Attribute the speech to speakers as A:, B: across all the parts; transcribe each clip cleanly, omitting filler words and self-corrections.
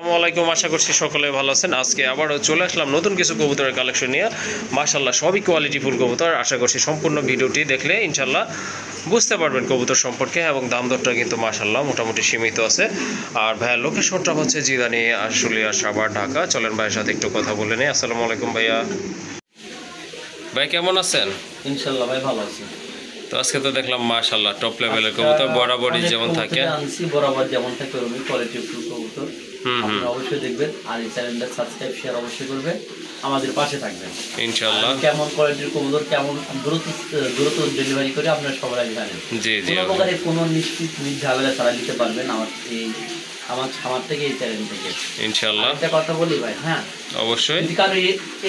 A: আসসালামু আলাইকুম, আশা করছি সকলে ভালো আছেন। আজকে আবারও চলে আসলাম নতুন কিছু কবুতরের কালেকশন নিয়ে। মাশাআল্লাহ সবই কোয়ালিটিফুল কবুতর। আশা করছি সম্পূর্ণ ভিডিওটি দেখলে ইনশাল্লাহ বুঝতে পারবেন কবুতর সম্পর্কে, এবং দাম দরটা কিন্তু মাশাআল্লাহ মোটামুটি সীমিত আছে। আর ভাইয়ার লোকেশনটা হচ্ছে জিদানি, আশুলিয়া, সাভার, ঢাকা। চলেন ভাইয়ের সাথে একটু কথা বলে নেই। আসসালামু আলাইকুম ভাইয়া। ভাই কেমন আছেন?
B: ইনশাআল্লাহ ভাই ভালো আছি।
A: তো আজকে তো দেখলাম মাশাআল্লাহ টপ লেভেলের কবুতর, বরাবরই যেমন থাকে
B: আনছি বরাবর যেমন থাকে ওরকম কোয়ালিটিফুল কবুতর। আপনারা অবশ্যই দেখবেন, আর এই চ্যানেলটা সাবস্ক্রাইব শেয়ার অবশ্যই করবেন, আমাদের পাশে থাকবেন ইনশাআল্লাহ। কেমন কোয়ালিটির কবুতর, কেমন দ্রুত ডেলিভারি করে আপনারা সবাই আগে জানেন।
A: জি জি,
B: কোনো প্রকারে কোনো নিশ্চিত ঝামেলা ছাড়া দিতে পারবেন আমার খামার থেকে, এই চ্যানেল থেকে ইনশাআল্লাহ। একটা কথা বলি ভাই, হ্যাঁ অবশ্যই, যদি কারো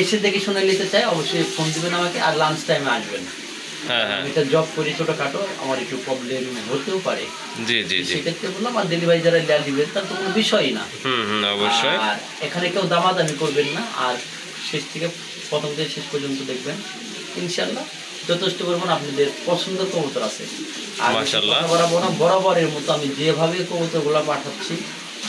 B: এসে দেখে শুনে নিতে চাই অবশ্যই ফোন দিবেন আমাকে, আর লাঞ্চ টাইমে আসবেন। হ্যাঁ হ্যাঁ, এটা জব করি ছোটখাটো, আমার একটু প্রবলেম হতেও পারে। জি জি জি, সেক্ষেত্রে বললাম, আর ডেলিভারি যারা দিবেন তার তো কোনো বিষয়ই না। অবশ্যই। আর এখানে কেউ দামাদামি করবেন না, আর শেষ থেকে প্রথম থেকে শেষ পর্যন্ত দেখবেন ইনশাআল্লাহ। যথেষ্ট পরিমাণ আপনাদের পছন্দের কবুতর আছে। আর মাশাআল্লাহ বরাবরের মতো আমি যেভাবে কবুতরগুলো পাঠাচ্ছি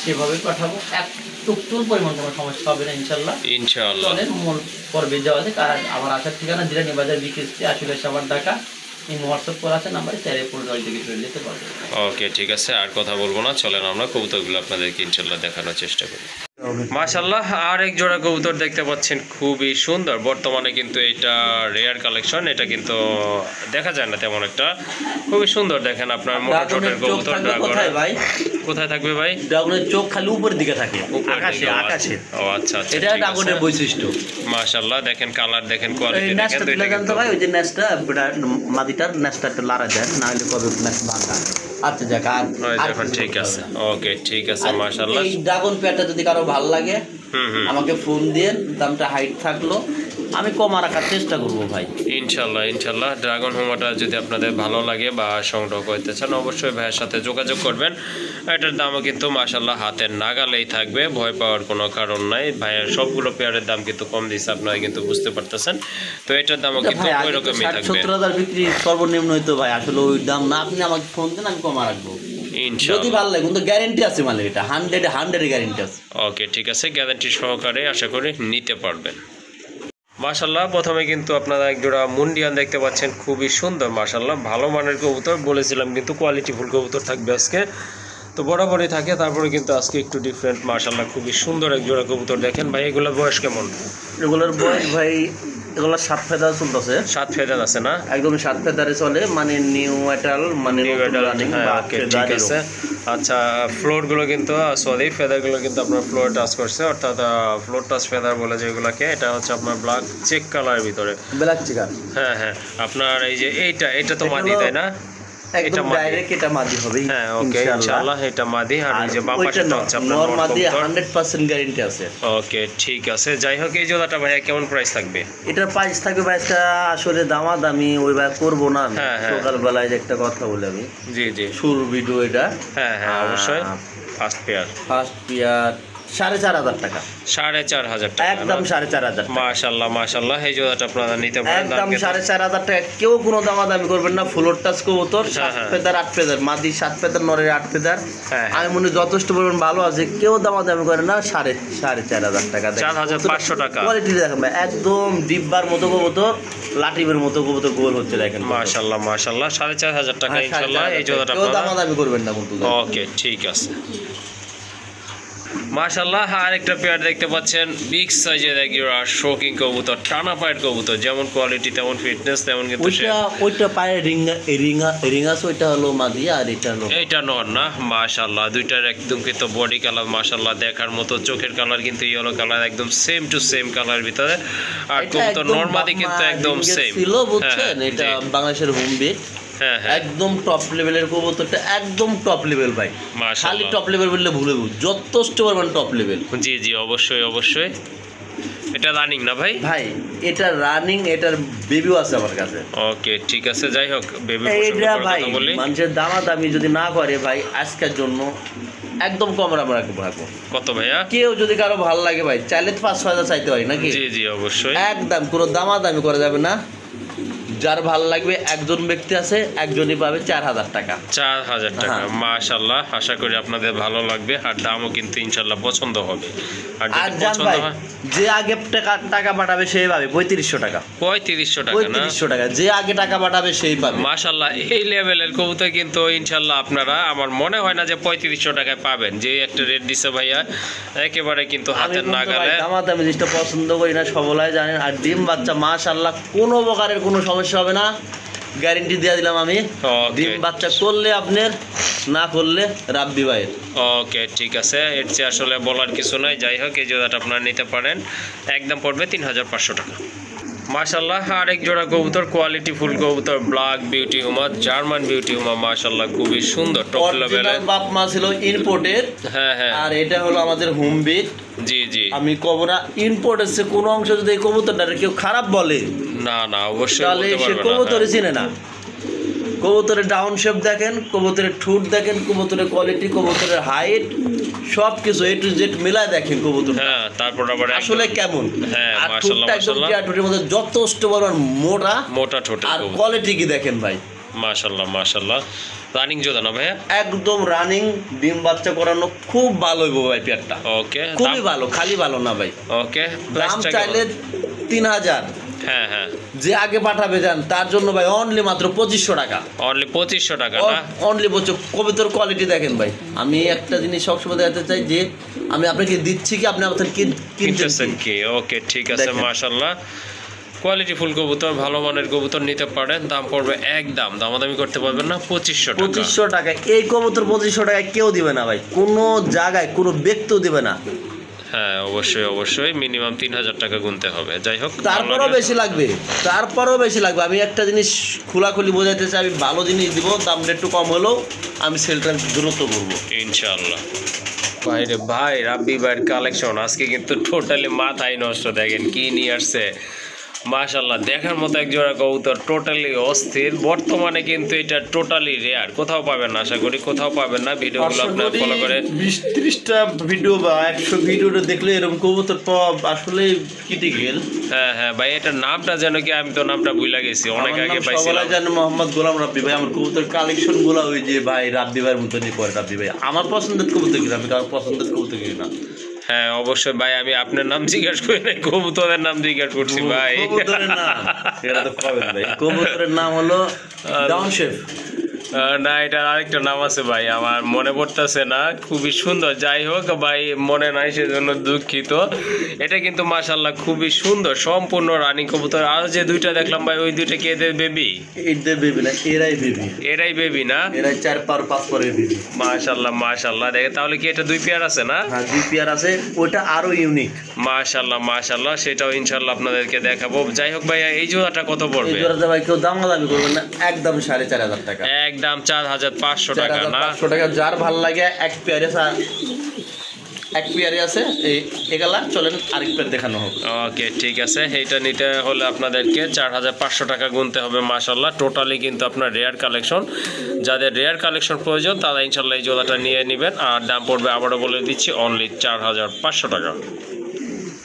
B: সেভাবে পাঠাবো, একটু পরিমাণ কোনো সমস্যা হবে না ইনশাআল্লাহ। ইনশাআল্লাহ চলেন মূল পর্বে যাওয়া যায়। কারণ আমার আসার ঠিকানা জিরানি বাজার বিকেএসটি, আশুলিয়া, সাভার, ঢাকা। এই হোয়াটসঅ্যাপ করা আছে নাম্বারে চাইলে পুরো থেকে চলে যেতে পারবেন। ওকে ঠিক আছে, আর কথা বলবো না, চলেন আমরা কবুতরগুলো আপনাদেরকে ইনশাআল্লাহ দেখানোর চেষ্টা করি।
A: মাশাআল্লাহ আর এক জোড়া কবুতর দেখতে পাচ্ছেন, খুবই সুন্দর। বর্তমানে কিন্তু এটা রেয়ার কালেকশন, এটা কিন্তু দেখা যায় না তেমন একটা। খুবই সুন্দর, দেখেন আপনার মোটা ছোটের কবুতর।
B: কোথায় ভাই,
A: কোথায় থাকবে ভাই?
B: ড্রাগনের চোখ খালি উপরের দিকে থাকে, আকাশে আকাশে। ও আচ্ছা আচ্ছা, এটা ড্রাগনের বৈশিষ্ট্য।
A: মাশাআল্লাহ দেখেন কালার, দেখেন কোয়ালিটি, দেখেন
B: দুইটা জানতে ভাই। ওই যে নেসটা মাদিটার নেসটা একটু লারা দেন, না হলে কবে নেস ভাঙা। আচ্ছা যাক, আর
A: দেখেন ঠিক আছে। ওকে ঠিক আছে, মাশাআল্লাহ।
B: এই ড্রাগন পেয়ারটা যদি কারো ভালো লাগে আমাকে ফোন দিয়ে, দামটা হাইট থাকলো আমি কমা রাখার চেষ্টা করবো ভাই
A: ইনশাল্লাহ। ইনশাল্লাহ ড্রাগন হোমাটা যদি আপনাদের ভালো লাগে বা সংগ্রহ করতে চান অবশ্যই ভাইয়ের সাথে যোগাযোগ করবেন। এটার দামও কিন্তু মাশাল্লাহ হাতের নাগালেই থাকবে, ভয় পাওয়ার কোনো কারণ নাই। ভাইয়ের সবগুলো পেয়ারের দাম কিন্তু কম দিচ্ছে, আপনারা কিন্তু বুঝতে পারতেছেন। তো এটার দামও কিন্তু ওই রকমই থাকবে।
B: 70,000 বিক্রি সর্বনিম্ন হইতো ভাই, আসলে ওই দাম না। আপনি আমাকে ফোন দেন, আমি কমা রাখবো যদি ভালো লাগে, কিন্তু গ্যারান্টি আছে মানে এটা 100 গ্যারান্টি আছে।
A: ওকে ঠিক আছে, গ্যারান্টি সহকারে আশা করি নিতে পারবেন। মাশাল্লাহ প্রথমে কিন্তু আপনারা এক জোড়া মুন্ডিয়ান দেখতে পাচ্ছেন, খুবই সুন্দর মাশাল্লাহ, ভালো মানের কবুতর। বলেছিলাম কিন্তু কোয়ালিটিফুল কবুতর থাকবে আজকে, তো বরাবরই থাকে। তারপরে কিন্তু আজকে একটু ডিফারেন্ট মাশাল্লাহ, খুবই সুন্দর এক জোড়া কবুতর। দেখেন ভাই এগুলোর বয়স কেমন?
B: এগুলোর বয়স ভাই, এগুলো 7 ফেদার চলতেছে।
A: 7 ফেদার আছে না?
B: একদম 7 ফেদারে চলে, মানে নিউ এটাল, মানে
A: নিউ এটাল। ওকে ঠিক আছে। আচ্ছা ফ্লোরগুলো কিন্তু সরি ফেদারগুলো কিন্তু আপনার ফ্লোর টাচ করছে, অর্থাৎ ফ্লোর টাচ ফেদার বলে যেগুলোকে। এটা হচ্ছে আপনার ব্ল্যাক চেক কালারের ভিতরে,
B: ব্ল্যাক চেকার।
A: হ্যাঁ হ্যাঁ, আপনার এই যে এটা তো মাদি তাই না?
B: একদম ডাইরেক্ট এটা মাদি হবে।
A: হ্যাঁ ওকে ইনশাআল্লাহ এটা মাদি। আর এই যে বাপাশটা হচ্ছে আপনার
B: নর মাদি, 100% গ্যারান্টি আছে।
A: ওকে ঠিক আছে। যাই হোক এই জোড়াটা ভাইয়া কেমন প্রাইস থাকবে?
B: এটার প্রাইস থাকবে ভাই, এটা আসলে দামাদামি ওই ভাই করব না। সকাল বেলায় যে একটা কথা বলে আমি, জি জি শুরু ভিডিও এটা। হ্যাঁ হ্যাঁ অবশ্যই। ফার্স্ট পেয়ার 4,500 টাকা। 4,500 টাকা, একদম 4,500।
A: মাশাআল্লাহ মাশাআল্লাহ, এই জোড়াটা আপনারা নিতে পারেন
B: একদম 4,500 টাকা। কেউ কোনো দামাদামি করবেন না। ফ্লোর টাচ কবুতর, 7 ফেদার 8 ফেদার, মাদি 7 ফেদার, নরের 8 ফেদার। আমি মনে যথেষ্ট পরিমাণ ভালো আছে, কেউ দামাদামি করে না। 4,500 টাকা,
A: 4,500 টাকা।
B: কোয়ালিটি দেখেন ভাই, একদম ডিব্বার মতো কবুতর, লাটিবের মতো কবুতর গোল হচ্ছে দেখেন।
A: মাশাআল্লাহ মাশাআল্লাহ, 4,500 টাকা ইনশাআল্লাহ এই জোড়াটা
B: কেউ দামাদামি করবেন না কিন্তু।
A: ওকে ঠিক আছে মাশাআল্লাহ। আরেকটা পেয়ার দেখতে পাচ্ছেন, বিগ সাইজের একটা শোকিং কবুতর, টানা পায়ের কবুতর। যেমন কোয়ালিটি তেমন ফিটনেস তেমন কিন্তু
B: ওইটা পায়ে রিঙ্গাস, ওইটা হলো মাদি, আর
A: এটা নর না? মাশাআল্লাহ দুইটার একদম কিন্তু বডি কালার মাশাআল্লাহ দেখার মতো, চোখের কালার কিন্তু ইয়েলো কালার, একদম সেম টু সেম কালার ভিতরে। আর কবুতর নর মাদি কিন্তু একদম সেম
B: ছিল, বুঝছেন? এটা বাংলাদেশের হোম বিট, একদম টপ লেভেলের কবুতরটা, একদম টপ লেভেল ভাই। খালি টপ লেভেল বললে ভুলে যথেষ্ট পরিমাণ টপ লেভেল।
A: জি জি অবশ্যই অবশ্যই। এটা রানিং না ভাই?
B: ভাই এটা রানিং, এটার বেবিও আছে আমার কাছে।
A: ওকে ঠিক আছে। যাই হোক বেবি
B: ভাই মানুষের দামাদামি যদি না করে ভাই, আজকের জন্য একদম কম আমরা রাখবো।
A: কত ভাইয়া?
B: কেউ যদি কারো ভালো লাগে ভাই, চাইলে 5,000 চাইতে হয় নাকি?
A: জি জি অবশ্যই।
B: একদম কোনো দামাদামি করা যাবে না, যার ভালো লাগবে একজন ব্যক্তি আছে, একজনই পাবে 4000 টাকা।
A: 4000 টাকা, মাশাআল্লাহ। আশা করি আপনাদের ভালো লাগবে, আর দামও কিন্তু ইনশাআল্লাহ পছন্দ হবে। আর
B: আর
A: যদি
B: জান
A: পছন্দ
B: ভাই,
A: হয়,
B: যে আগে টাকা পাঠাবে সেই পাবে 3500 টাকা।
A: 3500 টাকা না?
B: 3500 টাকা, যে আগে টাকা পাঠাবে সেই পাবে।
A: মাশাআল্লাহ, এই লেভেলের কবুতর কিন্তু ইনশাআল্লাহ আপনারা, আমার মনে হয় না যে 3500 টাকায় পাবেন। যে একটা রেট দিছে ভাইয়া, একেবারে কিন্তু হাতের নাগালে।
B: দামাদামি জিনিসটা পছন্দ করি না, সবলাই জানেন। আর ডিম বাচ্চা মাশাআল্লাহ কোনো প্রকারের কোনো সমস্যা হবে না, গ্যারেন্টি দিয়ে দিলাম আমি। ডিম বাচ্চা করলে আপনার, না করলে রাব্বি ভাইয়ের।
A: ওকে, ঠিক আছে, এর চেয়ে আসলে বলার কিছু নাই। যাই হোক, এই জোড়াটা আপনারা নিতে পারেন, একদম পড়বে 3500 টাকা। মাশাআল্লাহ, আরেক জোড়া কবুতর, কোয়ালিটি ফুল কবুতর, ব্ল্যাক বিউটি হুমা, জার্মান বিউটি হুমা, মাশাআল্লাহ খুবই সুন্দর, টপ লেভেলের।
B: বাপ মা ছিল ইম্পোর্টের,
A: হ্যাঁ হ্যাঁ,
B: আর এটা হলো আমাদের হোম বিট।
A: জি জি,
B: আমি কব না ইম্পোর্ট এসে কোনো অংশ যদি এই কবুতরটা কেউ খারাপ বলে,
A: না না, অবশ্যই
B: তাহলে
A: বলতে
B: সে
A: পারবে না।
B: কবুতরে চিনে না। কবুতরের ডাউন শেপ দেখেন, কবুতরের ঠুট দেখেন, কবুতরের কোয়ালিটি, কবুতরের হাইট, সব কিছু এ টু জেড মিলায় দেখেন কবুতর।
A: হ্যাঁ, তারপর আবার
B: আসলে কেমন।
A: হ্যাঁ,
B: আর
A: মাশাআল্লাহ,
B: ঠোঁটটা একদম
A: মাশাআল্লাহ,
B: টিয়া ঠোঁটের মধ্যে যথেষ্ট পরিমাণ মোটা,
A: মোটা ঠোঁটের
B: আর
A: কবুতর।
B: কোয়ালিটি কি দেখেন ভাই,
A: মাশাআল্লাহ মাশাআল্লাহ, রানিং জোড়া না ভাইয়া?
B: একদম রানিং, ডিম বাচ্চা করানো, খুব ভালো হইব ভাই পেয়ারটা,
A: ওকে,
B: খুবই ভালো, খালি ভালো না ভাই।
A: ওকে,
B: দাম চাইলে 3000,
A: হ্যাঁ হ্যাঁ,
B: যে আগে পাঠাবে যান তার জন্য ভাই অনলি মাত্র 2500 টাকা।
A: অনলি 2500 টাকা না?
B: অনলি বলছো, কবিতার কোয়ালিটি দেখেন ভাই। আমি একটা জিনিস সবসময় দেখাতে চাই যে আমি আপনাকে দিচ্ছি কি, আপনি আপনার কিনতেছেন
A: কিনতেছেন কি? ওকে, ঠিক আছে,
B: দেখেন।
A: মাশাআল্লাহ, কোয়ালিটি ফুল কবুতর, ভালো মানের কবুতর নিতে পারেন। দাম পড়বে একদম, দামাদামি করতে পারবেন না, 2500 টাকা।
B: 2500 টাকা। এই কবুতর 2500 টাকায় কেউ দিবে না ভাই, কোনো জায়গায় কোনো ব্যক্তিও দিবে না।
A: হ্যাঁ, অবশ্যই অবশ্যই, মিনিমাম 3000 টাকা গুনতে হবে। যাই হোক,
B: তারপরেও বেশি লাগবে, তারপরেও বেশি লাগবে। আমি একটা জিনিস খোলাখুলি বোঝাইতে চাই, আমি ভালো জিনিস দিব, দামটা একটু কম হলেও আমি সেলটা দ্রুত করবো
A: ইনশাআল্লাহ। ভাইরে ভাই, রাব্বি ভাইয়ের কালেকশন আজকে কিন্তু টোটালি মাথায় নষ্ট। দেখেন কি নিয়ে আসছে, মাশাআল্লাহ, দেখার মতো এক জোড়া কবুতর, টোটালি অস্থির। বর্তমানে কিন্তু এটা টোটালি রেয়ার, কোথাও পাবেন না, আশা করি কোথাও পাবেন না। ভিডিওগুলো আপনারা ফলো করে
B: 20-30টা ভিডিও বা 100 ভিডিওটা দেখলে এরকম কবুতর পাওয়া আসলে ক্রিটিক্যাল।
A: হ্যাঁ হ্যাঁ ভাই, এটার নামটা যেন কি, আমি তো নামটা ভুলে গেছি, অনেক আগে পাইছিলাম।
B: সবাই জানে মোহাম্মদ গোলাম রাব্বি ভাই। আমার কবুতর কালেকশন গুলো ওই যে ভাই রাব্বি ভাইয়ের মতনই করে। রাব্বি ভাই আমার পছন্দের কবুতর কিনা, আমি কারোর পছন্দের কবুতর কিনি না।
A: হ্যাঁ, অবশ্যই ভাই, আমি আপনার নাম জিজ্ঞাসা করি নাই, কবুতরের নাম জিজ্ঞাসা করছি ভাই।
B: কবুতরের নাম এটা তো পাবেন ভাই, কবুতরের নাম হলো ডাউন শেপ।
A: না, এটার আরেকটা নাম আছে ভাই, আমার মনে পড়তেছে না, খুবই সুন্দর। যাই হোক ভাই, মনে নাই, সেজন্য দুঃখিত। এটা কিন্তু মাশাআল্লাহ খুবই সুন্দর, সম্পূর্ণ রানিং কবুতর। আর যে দুইটা দেখলাম ভাই, ওই দুইটা কি এদের বেবি?
B: এদের বেবি না, এরাই বেবি।
A: এরাই বেবি না?
B: এরাই 4-5 পরের বেবি।
A: মাশাআল্লাহ মাশাআল্লাহ, দেখে তাহলে কি এটা 2 পেয়ার আছে না?
B: হ্যাঁ, 2 পেয়ার আছে, ওটা আরো ইউনিক।
A: মাশাআল্লাহ মাশাআল্লাহ, সেটাও ইনশাআল্লাহ আপনাদেরকে দেখাবো। যাই হোক ভাইয়া, এই জোড়াটা কত পড়বে?
B: এই জোড়াতে ভাই কেউ দামি করবেন না, একদম 4500 টাকা।
A: একদম 4500 টাকা না?
B: 4500 টাকা। যার ভাল লাগে এক পেয়ারে আছে এই এগুলা, চলেন আরেক পেয়ার দেখানো হোক।
A: ওকে, ঠিক আছে, এইটা নিতে হলে আপনাদেরকে 4500 টাকা গুনতে হবে। মাশাআল্লাহ, টোটালি কিন্তু আপনার রেয়ার কালেকশন। যাদের রেয়ার কালেকশন প্রয়োজন তারা ইনশাআল্লাহ এই জোড়াটা নিয়ে নেবেন। আর দাম পড়বে, আবারও বলে দিচ্ছি, অনলি 4500 টাকা।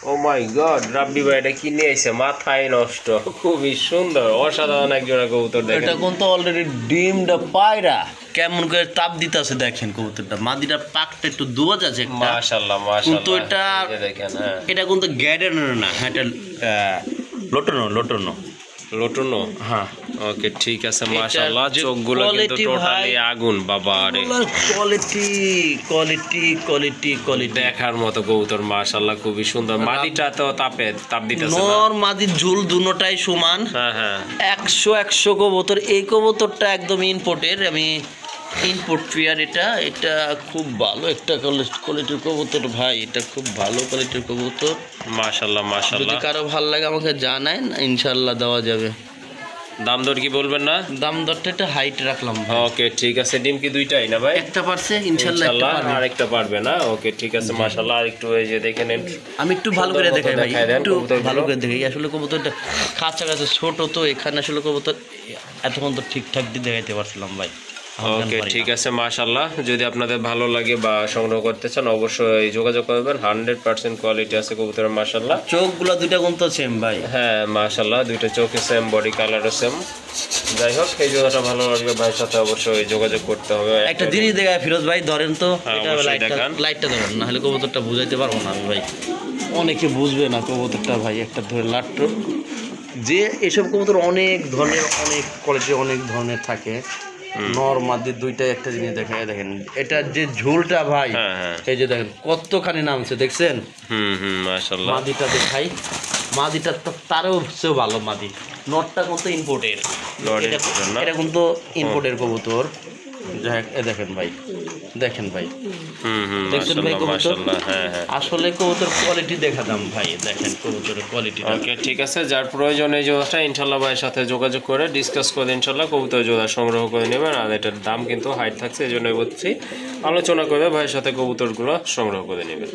A: ও মাই গড, রাব্বি ভাই এটা কি নিয়ে এসে, মাথায় নষ্ট, খুবই সুন্দর, অসাধারণ এক জোড়া কবুতর। দেখেন,
B: এটা কিন্তু অলরেডি ডিমটা পায়রা কেমন করে তাপ দিতেছে দেখেন কবুতরটা, মাদিটা পাকটা একটু দুয়াজ আছে একটা।
A: মাশাআল্লাহ
B: কিন্তু
A: মাশাআল্লাহ,
B: এটা
A: এই যে দেখেন, হ্যাঁ,
B: এটা কিন্তু গ্যাডেনের না, হ্যাঁ, এটা লোটনো।
A: লোটনো।
B: হ্যাঁ,
A: ওকে, ঠিক আছে,
B: এটার
A: মাশাআল্লাহ,
B: যে
A: চোখগুলো কিন্তু
B: quality
A: টোটালি
B: ভাই,
A: আগুন, বাবা রে,
B: কোয়ালিটি
A: দেখার মতো কবুতর। মাশাআল্লাহ, খুবই সুন্দর। মাদিটা তো তাপ দিতেছে না?
B: নর মাদির ঝুল দুটোটাই সমান।
A: হ্যাঁ হ্যাঁ,
B: 100 কবুতর। এই কবুতরটা একদম ইম্পোর্টের, আমি ইম্পোর্ট পেয়ার। এটা খুব ভালো একটা কোয়ালিটির কবুতর ভাই, এটা খুব ভালো কোয়ালিটির কবুতর।
A: মাশাআল্লাহ
B: যদি
A: মাশাআল্লাহ,
B: কারো ভালো লাগে আমাকে জানায়, ইনশাল্লাহ দেওয়া যাবে।
A: দাম দর কি বলবেন না?
B: দাম দরটা একটা হাইট রাখলাম ভাই।
A: ওকে, ঠিক আছে, ডিম কি দুইটাই না ভাই?
B: একটা পারছে ইনশাল্লাহ, একটা
A: ইনশাআল্লাহ
B: পারবে।
A: আরেকটা পারবে না? ওকে, ঠিক আছে, মাশাআল্লাহ। আর একটু এই যে দেখে নেন,
B: আমি একটু ভালো করে দেখাই ভাই,
A: দেখায় দেন
B: একটু
A: কবুতরগুলো।
B: ভালো করে দেখাই। আসলে কবুতরটা কাছাকাছি ছোট তো, এখানে আসলে কবুতর এতক্ষণ তো ঠিকঠাক দিয়ে দেখাইতে পারছিলাম ভাই।
A: ওকে ঠিক আছে মাশাআল্লাহ, যদি আপনাদের ভালো লাগে বা সংগ্রহ করতে চান অবশ্যই যোগাযোগ করবেন। 100% কোয়ালিটি আছে কবুতরের মাশাআল্লাহ।
B: চোখগুলো দুইটা কোন তো সেম ভাই।
A: হ্যাঁ মাশাআল্লাহ, দুইটা চোখে সেম, বডি কালারও সেম। যাই হোক, এই জোড়াটা ভালো লাগবে ভাইয়ের সাথে অবশ্যই যোগাযোগ করতে হবে।
B: একটা জিনিস দেখায় ফিরোজ ভাই, ধরেন তো এটা
A: অবশ্যই দেখান।
B: লাইটটা ধরেন, না হলে কবুতরটা বুঝাইতে পারবো না আমি ভাই, অনেকে বুঝবে না কবুতরটা ভাই। একটা ধরে লাট্টু যে এসব কবুতর অনেক ধরনের, অনেক কোয়ালিটি, অনেক ধরনের থাকে। নর মাদি দুইটাই একটা জিনিস দেখায়, দেখেন এটার যে ঝোলটা ভাই, এই যে দেখেন কতখানি নামছে দেখছেন।
A: মাশাআল্লাহ,
B: মাদিটা দেখাই, মাদিটা তো তারও চেয়েও ভালো মাদি। নটটা কিন্তু ইম্পোর্টের, এটা কিন্তু ইম্পোর্টের কবুতর। যাই হোক, এ দেখেন ভাই, দেখেন ভাই, দেখছেন ভাই কবুতর, আসলে কবুতর কোয়ালিটি দেখা দাম ভাই, দেখেন কবুতরের কোয়ালিটি।
A: ওকে ঠিক আছে, যার প্রয়োজন এই জোড়াটা ইনশাল্লাহ ভাইয়ের সাথে যোগাযোগ করে ডিসকাস করে ইনশাল্লাহ কবুতর জোড়া সংগ্রহ করে নেবেন। আর এটার দাম কিন্তু হাইট থাকছে, এই জন্যই বলছি আলোচনা করে ভাইয়ের সাথে কবুতরগুলো সংগ্রহ করে নেবেন।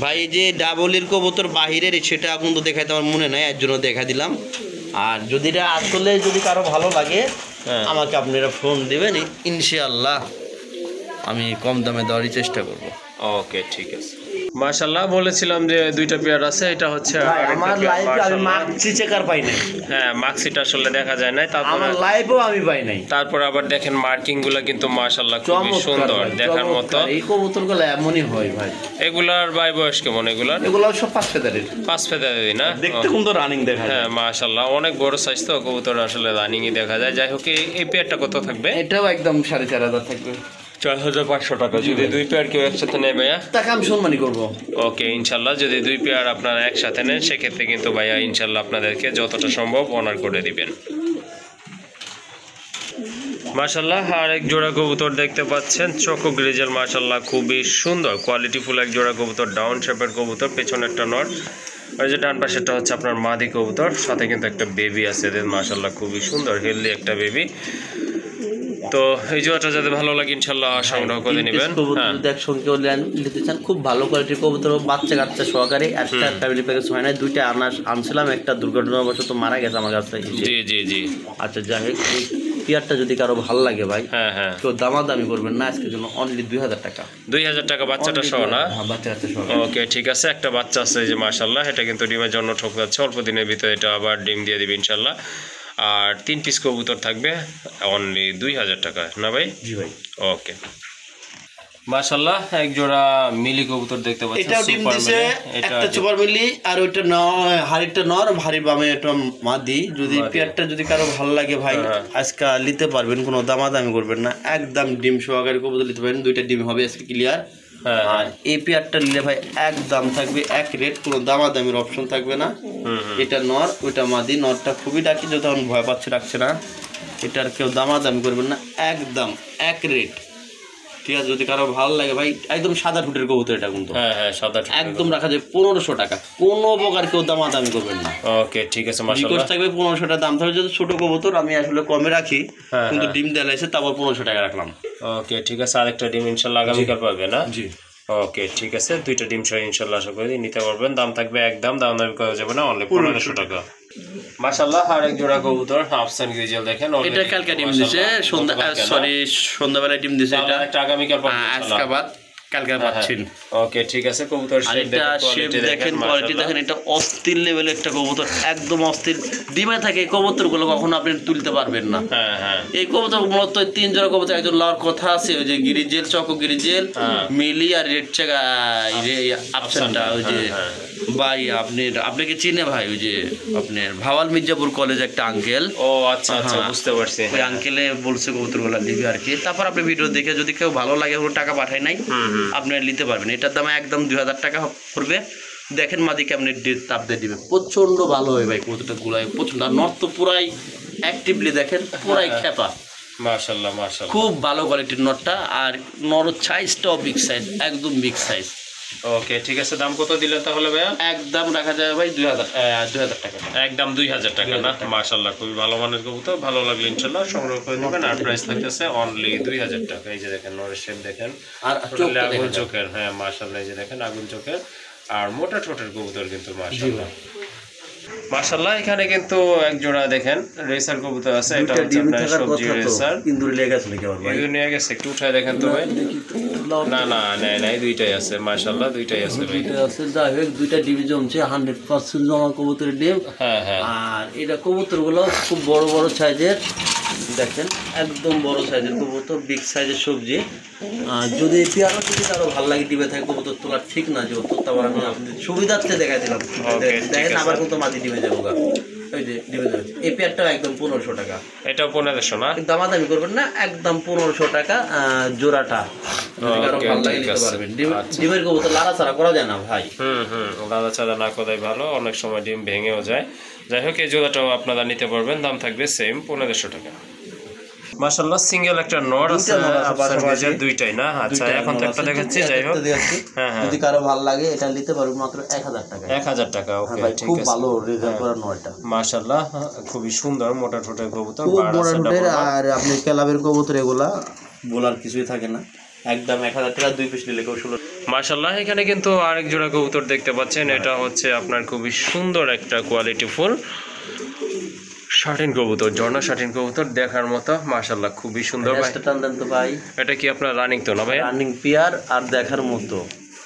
B: ভাই এই যে ডাবলের কবুতর বাহিরের, সেটা কিন্তু দেখাইতে আমার মনে নাই, এর জন্য দেখা দিলাম। আর যদি এটা আসলে যদি কারো ভালো লাগে আমাকে আপনারা ফোন দেবেন, ইনশাআল্লাহ আমি কম দামে দেওয়ারই চেষ্টা করব।
A: ওকে ঠিক আছে মাশাআল্লাহ, বলেছিলাম যে দুইটা পেয়ার আছে, এটা হচ্ছে
B: আমার লাইফে আমি মাক্সি চেকার পাই নাই।
A: হ্যাঁ, মাক্সিটা আসলে দেখা যায় না, তারপর
B: আমার লাইফেও আমি পাই নাই।
A: তারপর আবার দেখেন মার্কিং গুলা কিন্তু মাশাআল্লাহ খুবই সুন্দর দেখার মতো।
B: এই কবুতরগুলো এমনই হয় ভাই।
A: এগুলার ভাই বয়স কেমন?
B: এগুলো সব 5 ফেদারের।
A: 5 ফেদারের না,
B: দেখতে কিন্তু রানিং দেখা যায়।
A: হ্যাঁ মাশাআল্লাহ, অনেক বড় সাইজ তো কবুতর, আসলে রানিংই দেখা যায়। যাই হোক, এই পেয়ারটা কত থাকবে?
B: এটাও একদম 4500 থাকবে।
A: 4500 টাকা। যদি দুই পেয়ার কেউ একসাথে নেয় ভাইয়া,
B: টাকা আমি সম্মানই করবো।
A: ওকে ইনশাল্লাহ, যদি দুই পেয়ার আপনারা একসাথে নেন সেক্ষেত্রে কিন্তু ভাইয়া ইনশাল্লাহ আপনাদেরকে যতটা সম্ভব অনার করে দিবেন। মাশাআল্লাহ, আর এক জোড়া কবুতর দেখতে পাচ্ছেন, চকো গ্রিজেল, মাশাআল্লাহ খুবই সুন্দর কোয়ালিটিফুল এক জোড়া কবুতর, ডাউন শেপের কবুতর, পেছনে একটা নর, আর যে ডান পাশেরটা হচ্ছে আপনার মাদি কবুতর, সাথে কিন্তু একটা বেবি আছে এদের, মাশাআল্লাহ খুবই সুন্দর হেলদি একটা বেবি। তো এই জোড়াটা যাতে ভালো লাগে ইনশাআল্লাহ সংগ্রহ করে নেবেন।
B: একসঙ্গে নিতে চান, খুব ভালো কোয়ালিটির কবুতর, বাচ্চা কাচ্চা সহকারে। একটা ফ্যামিলি প্যাকেজ হয় না, দুইটা আনছিলাম, একটা দুর্ঘটনাবশত মারা গেছে আমার কাছে।
A: জি জি জি।
B: আচ্ছা যাই হোক, এই পেয়ারটা যদি কারো ভালো লাগে ভাই, কেউ দামাদামি করবেন না, আজকের জন্য অনলি 2000 টাকা।
A: 2000 টাকা বাচ্চাটা সহ না?
B: বাচ্চা সহ।
A: ওকে ঠিক আছে, একটা বাচ্চা আছে যে মাশাআল্লাহ, এটা কিন্তু ডিমের জন্য ঠক যাচ্ছে, অল্প দিনের ভিতরে এটা আবার ডিম দিয়ে দিবে ইনশাআল্লাহ। আর 3 পিস কবুতর থাকবে অনলি 2000 টাকা না ভাই?
B: জি ভাই।
A: ওকে মাশাআল্লাহ, এক জোড়া মিলি কবুতর দেখতে পাচ্ছেন,
B: এটাও ডিম দিছে, একটা সুপার মিলি, আর ওইটা হাড়িটা নর, ভারী বামে এটা মাদি। যদি পেয়ারটা যদি কারো ভালো লাগে ভাই, আজকে নিতে পারবেন, কোনো দামাদামি করবেন না, একদম ডিম সহকারে কবুতর নিতে পারবেন। দুইটা ডিম হবে আজকে ক্লিয়ার। আর এই পেয়ারটা নিলে ভাই একদম থাকবে এক রেট, কোনো দামাদামির অপশন থাকবে না। এটা নর, ওইটা মাদি। নরটা খুবই ডাকি, যখন ভয় পাচ্ছে রাখছে না, এটার কেউ দামাদামি করবেন না, একদম এক রেট। ঠিক আছে, যদি কারো ভালো লাগে ভাই, একদম সাদা ঠুটের কবুতর এটা কিন্তু,
A: সাদা
B: একদম রাখা যায় 1500 টাকা, কোনো প্রকার কেউ দামাদামি করবেন না।
A: ওকে ঠিক আছে মাশাআল্লাহ,
B: থাকবে 1500 টাকা দাম থাকবে। যদি ছোট কবুতর আমি আসলে কমে রাখি, কিন্তু ডিম দেলাইছে, তারপর 1500 টাকা রাখলাম।
A: ওকে ঠিক আছে, আরেকটা ডিম ইনশাআল্লাহ আগামীকাল পাবে না?
B: জি।
A: ওকে ঠিক আছে, দুইটা ডিম সহ ইনশাআল্লাহ আশা করি নিতে পারবেন। দাম থাকবে একদম, দাম দামি করা যাবে না, অনলি 1500 টাকা। মাশাআল্লাহ, আরেক জোড়া কবুতর আফসান গ্রিজেল দেখেন,
B: এটা কালকে ডিম দিছে, সন্ধ্যাবেলায় ডিম দিছে, এটা
A: একটা আগামীকাল পাবেন ইনশাআল্লাহ।
B: কালকে পাচ্ছেন।
A: ওকে ঠিক আছে, কবুতর শেপ
B: দেখেন, কোয়ালিটি দেখেন, এটা অস্থির লেভেলের একটা কবুতর, একদম অস্থির। ডিমে থাকে এই কবুতরগুলো কখনো আপনি তুলতে পারবেন না। এই কবুতর মূলত 3 জোড়া কবুতর, একজন লওয়ার কথা আছে, ওই যে গিরিজেল, চকো গিরিজেল, মিলি, আর রেড চেগা আফসানটা, ওই যে ভাই আপনাকে চিনে ভাই, ওই যে আপনার ভাওয়াল মির্জাপুর কলেজ একটা আঙ্কেল।
A: ও আচ্ছা আচ্ছা, বুঝতে পারছি।
B: ওই আঙ্কেলে বলছে কবুতরগুলো দিবি আর কি। তারপর আপনি ভিডিও দেখে যদি কেউ ভালো লাগে, কোনো টাকা পাঠায় নাই, আপনারা নিতে পারবেন। এটার দাম একদম 2000 টাকা পড়বে। দেখেন মাদিকে আপনি তাপ দিয়ে দিবেন, প্রচন্ড ভালো হয় ভাই কবুতরটা গুলাই, প্রচন্ড। আর নর তো পুরাই অ্যাক্টিভলি দেখেন, পুরাই খেপা,
A: মাশাআল্লাহ মাশাআল্লাহ,
B: খুব ভালো কোয়ালিটির নরটা। আর নর সাইজটাও বিগ সাইজ, একদম বিগ সাইজ।
A: ওকে ঠিক আছে, দাম কত দিলেন তাহলে ভাইয়া?
B: একদম রাখা যাবে ভাই 2000 টাকা,
A: একদম 2000 টাকা না? মাশাআল্লাহ, খুবই ভালো মানের কবুতর, ভালো লাগলে ইনশাআল্লাহ সংগ্রহ করে নেবেন। আর প্রাইস থাকতেছে অনলি 2000 টাকা। এই যে দেখেন নরের শেপ দেখেন,
B: আর
A: আগুন চোখের, হ্যাঁ মাশাআল্লাহ, এই যে দেখেন আগুন চোখের, আর মোটা ঠোঁটের কবুতর কিন্তু মাশাআল্লাহ। মাশাআল্লাহ এখানে কিন্তু এক জোড়া দেখেন রেসার কবুতর আছে, এটা হচ্ছে আপনার সবজি রেসার।
C: কিন্তু লেগে গেছে নাকি আমার ভাই?
A: এই নিয়ে গেছে, একটু উঠায় দেখেন তো ভাই। না না নাই দুইটাই আছে মাশাআল্লাহ, দুইটাই আছে ভাই।
C: দুইটা আছে, যাই হোক দুইটা ডিম জমছে 100% জমা কবুতরের ডিম।
A: হ্যাঁ হ্যাঁ।
C: আর এটা কবুতরগুলো খুব বড় বড় সাইজের, দেখেন একদম বড় সাইজের কবুতর, বিগ সাইজের সবজি। যদি পেয়ারা যদি আরো ভালো লাগে ডিমে থাকে কবুতর তোলা ঠিক না, যে তো আবার আমি আপনাদের সুবিধার্থে দেখাই দিলাম। দেখেন আবার কিন্তু মাটি ডিমে যাবো গা, ওই যে ডিমে যাবে। এই পেয়ারটাও একদম 1500 টাকা।
A: এটাও 1500 না?
C: কিন্তু দামাদামি করবেন না, একদম 1500 টাকা জোড়াটা। যদি কারো ভালো লাগে নিতে পারবেন। ডিমের কবুতর লাড়াচাড়া করা যায় না ভাই।
A: লাড়াচাড়া না করাই ভালো, অনেক সময় ডিম ভেঙেও যায়। যাই হোক এই জোড়াটাও আপনারা নিতে পারবেন, দাম থাকবে সেম 1500 টাকা। মাশাআল্লাহ সিঙ্গেল একটা নর আছে, আপনার কাছে দুইটাই না? আচ্ছা এখন তো একটা দেখাচ্ছি। যাই হোক হ্যাঁ হ্যাঁ,
C: যদি কারো ভালো লাগে এটা নিতে পারবেন মাত্র 1000 টাকা।
A: 1000 টাকা। ওকে ঠিক
C: খুব
A: আছে,
C: ভালো রেজাল্ট করা নরটা
A: মাশাআল্লাহ খুবই সুন্দর, মোটা ঠোঁটের কবুতর।
C: আর আপনি ক্লাবের কবুতর এগুলা বলার কিছুই থাকে না, একদম 1000 টাকা 2 পিস নিলে কেউ 16।
A: মাশাআল্লাহ এখানে কিন্তু আরেক জোড়া কবুতর দেখতে পাচ্ছেন, এটা হচ্ছে আপনার খুবই সুন্দর একটা কোয়ালিটি ফুল শাটিন কবুতর, ঝর্ণা শাটিন কবুতর, দেখার মতো মাশাআল্লাহ খুবই সুন্দর ভাই।
C: টান দেন তো ভাই।
A: এটা কি আপনার রানিং তো না ভাই?
C: রানিং পেয়ার আর দেখার মতো।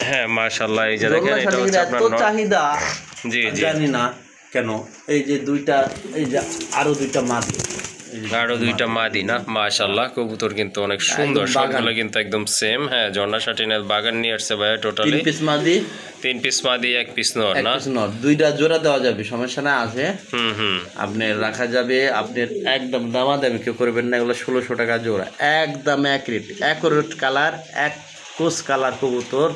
A: হ্যাঁ মাশাআল্লাহ এই যে দেখেন এটা হচ্ছে আপনার
C: এত চাহিদা,
A: জি জি
C: জানি না কেন। এই যে দুইটা, এই যে আরো দুইটা মাদি,
A: আরো দুইটা মাদি না? মাশাআল্লাহ কবুতর কিন্তু অনেক সুন্দর, সবগুলো কিন্তু একদম সেম। হ্যাঁ ঝর্ণা শাটিনের বাগান নিয়ে আসছে ভাই টোটালি।
C: 3 পিস মাদি,
A: 3 পিস মাদি 1 পিস নর না?
C: দুইটা জোড়া দেওয়া যাবে, সমস্যা না আছে। আপনি রাখা যাবে, আপনি একদম দামাদামি কেউ করবেন না। এগুলো 1600 টাকা জোড়া, একদম এক রেট, একরেট কালার, এক কোষ কালার কবুতর,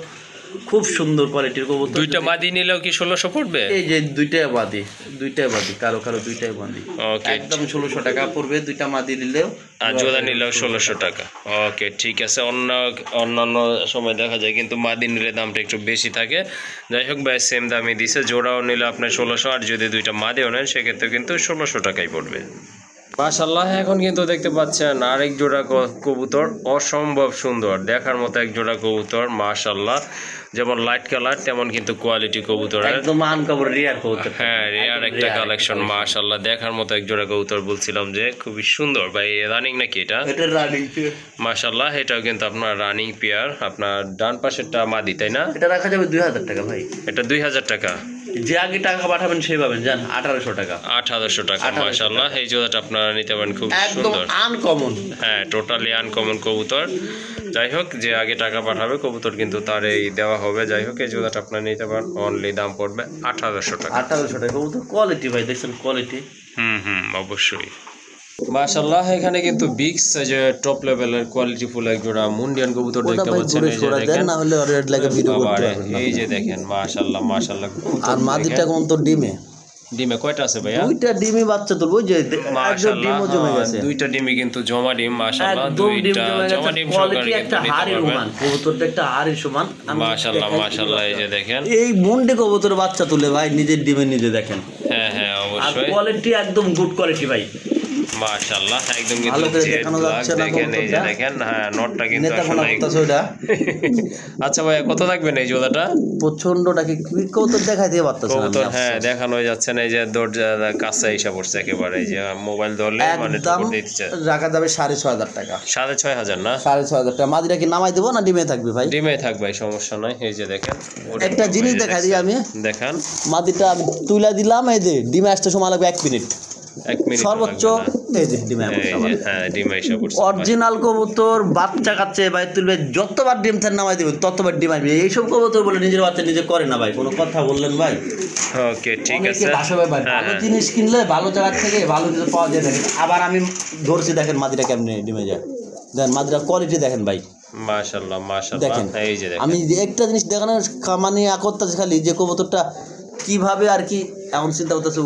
C: খুব সুন্দর কোয়ালিটির কবুতর।
A: দুইটা মাদি নিলেও কি 1600 পড়বে?
C: এই যে দুইটাই মাদি, কারো কারো দুইটাই মাদি, একদম 1600 টাকা পড়বে দুইটা মাদি নিলেও।
A: আর জোড়া নিলেও 1600 টাকা। ওকে ঠিক আছে। অন্যান্য সময় দেখা যায় কিন্তু মাদি নিলে দামটা একটু বেশি থাকে। যাই হোক ভাই সেম দামই দিছে, জোড়াও নিলে আপনার 1600, আর যদি দুইটা মাদিও নেন সেক্ষেত্রে কিন্তু 1600 টাকাই পড়বে। মাশাআল্লাহ এখন কিন্তু দেখতে পাচ্ছেন আরেক জোড়া কবুতর, অসম্ভব সুন্দর দেখার মতো এক জোড়া কবুতর মাশাআল্লাহ। যেমন লাইট কালার তেমন কিন্তু কোয়ালিটি কবুতর,
C: একদম আনকমন রিয়ার কবুতর।
A: হ্যাঁ রিয়ার একটা কালেকশন মাশাআল্লাহ, দেখার মতো এক জোড়া কবুতর। বলছিলাম যে খুবই সুন্দর ভাই। রানিং নাকি এটা?
C: এটা রানিং পেয়ার
A: মাশাআল্লাহ এটাও কিন্তু আপনার রানিং পেয়ার। আপনার ডান পাশেরটা মাদি তাই না?
C: এটা রাখা যাবে 2000 টাকা ভাই।
A: এটা 2000 টাকা।
C: যে আগে টাকা পাঠাবেন সেই পাবেন, জান 1800 টাকা।
A: 1800 টাকা মাশাআল্লাহ। এই জোড়াটা আপনারা নিতে পারেন, খুব সুন্দর,
C: আনকমন।
A: হ্যাঁ টোটালি আনকমন কবুতর। যাই হোক যে আগে টাকা পাঠাবে কবুতর কিন্তু তার এই দেওয়া হবে। যাই হোক এই জোড়াটা আপনারা নিতে পারেন, অনলি দাম পড়বে 1800 টাকা।
C: 1800 টাকা কবুতর, কোয়ালিটি ভাই দেখছেন কোয়ালিটি।
A: অবশ্যই মাশাআল্লাহ এখানে কিন্তু বিগ সাইজের টপ লেভেলের কোয়ালিটি ফুল এক জোড়া মুন্ডিয়ান কবুতর দেখতে পাচ্ছেন। এই যে দেখেন,
C: না হলে রেড লাগে ভিডিও করতে
A: পারবেন না। এই যে দেখেন মাশাআল্লাহ মাশাআল্লাহ।
C: আর মাদিটা কোন তো ডিমে
A: কয়টা আছে ভাইয়া?
C: দুইটা ডিমে বাচ্চা তুলবো, যে ডিমও জমে গেছে।
A: দুইটা ডিমে কিন্তু জমা ডিম মাশাআল্লাহ, দুইটা জমা ডিম সহকারে
C: একটা হাড়ের সমান কবুতরটা, একটা হাড়ের সমান
A: মাশাআল্লাহ মাশাআল্লাহ। এই যে দেখেন
C: এই মুন্ডে কবুতর বাচ্চা তুলে ভাই, নিজের ডিমে নিজে দেখেন।
A: হ্যাঁ হ্যাঁ
C: আর
A: অবশ্যই
C: কোয়ালিটি একদম গুড কোয়ালিটি ভাই
A: মাশাআল্লাহ, একদম কিন্তু দেখানো যাচ্ছে না। দেখেন এই যে দেখেন, হ্যাঁ নটটা কিন্তু আসলে। আচ্ছা ভাই কত থাকবেন এই জোড়াটা?
C: প্রচন্ডটাকে কি কবুতর দেখাই দিয়ে পারতেছেন
A: কবুতর? হ্যাঁ দেখানো যাচ্ছে না, এই যে দরজা কাছে এসে পড়ছে একেবারে। এই যে মোবাইল ধরলে মানে টুকু দিচ্ছে।
C: রাখা যাবে 6500 টাকা।
A: 6500 না?
C: 6500 টাকা। মাদিরা কি নামাই দেবো না ডিমে থাকবে ভাই?
A: ডিমে থাকবে ভাই, সমস্যা নাই। এই যে দেখেন
C: একটা জিনিস দেখাই দিই আমি,
A: দেখান।
C: মাদিটা আমি তুইলা দিলাম, এই যে ডিমে আসতে সময় লাগবে 1 মিনিট সর্বোচ্চ। এই যে ডিমে অরিজিনাল কবুতর বাচ্চা কাচ্চা ভাই তুলবে, যতবার ডিম থান নামাই দিবেন ততবার ডিম আসবে। এইসব কবুতর বলে নিজের বাচ্চা নিজে করে না ভাই, কোনো কথা বললেন ভাই?
A: ওকে ঠিক আছে।
C: ভালো জিনিস কিনলে ভালো জায়গা থেকে ভালো কিছু পাওয়া যায়। দেখেন আবার আমি ধরছি, দেখেন মাদিরা কেমনে ডিমে যায়, দেখেন মাদিরা কোয়ালিটি দেখেন ভাই
A: মাশাআল্লাহ মাশাআল্লাহ। এই যে দেখেন
C: আমি একটা জিনিস দেখানোর মানে করতেছি খালি, যে কবুতরটা কিভাবে আর কি এমন চিন্তা করতেছে,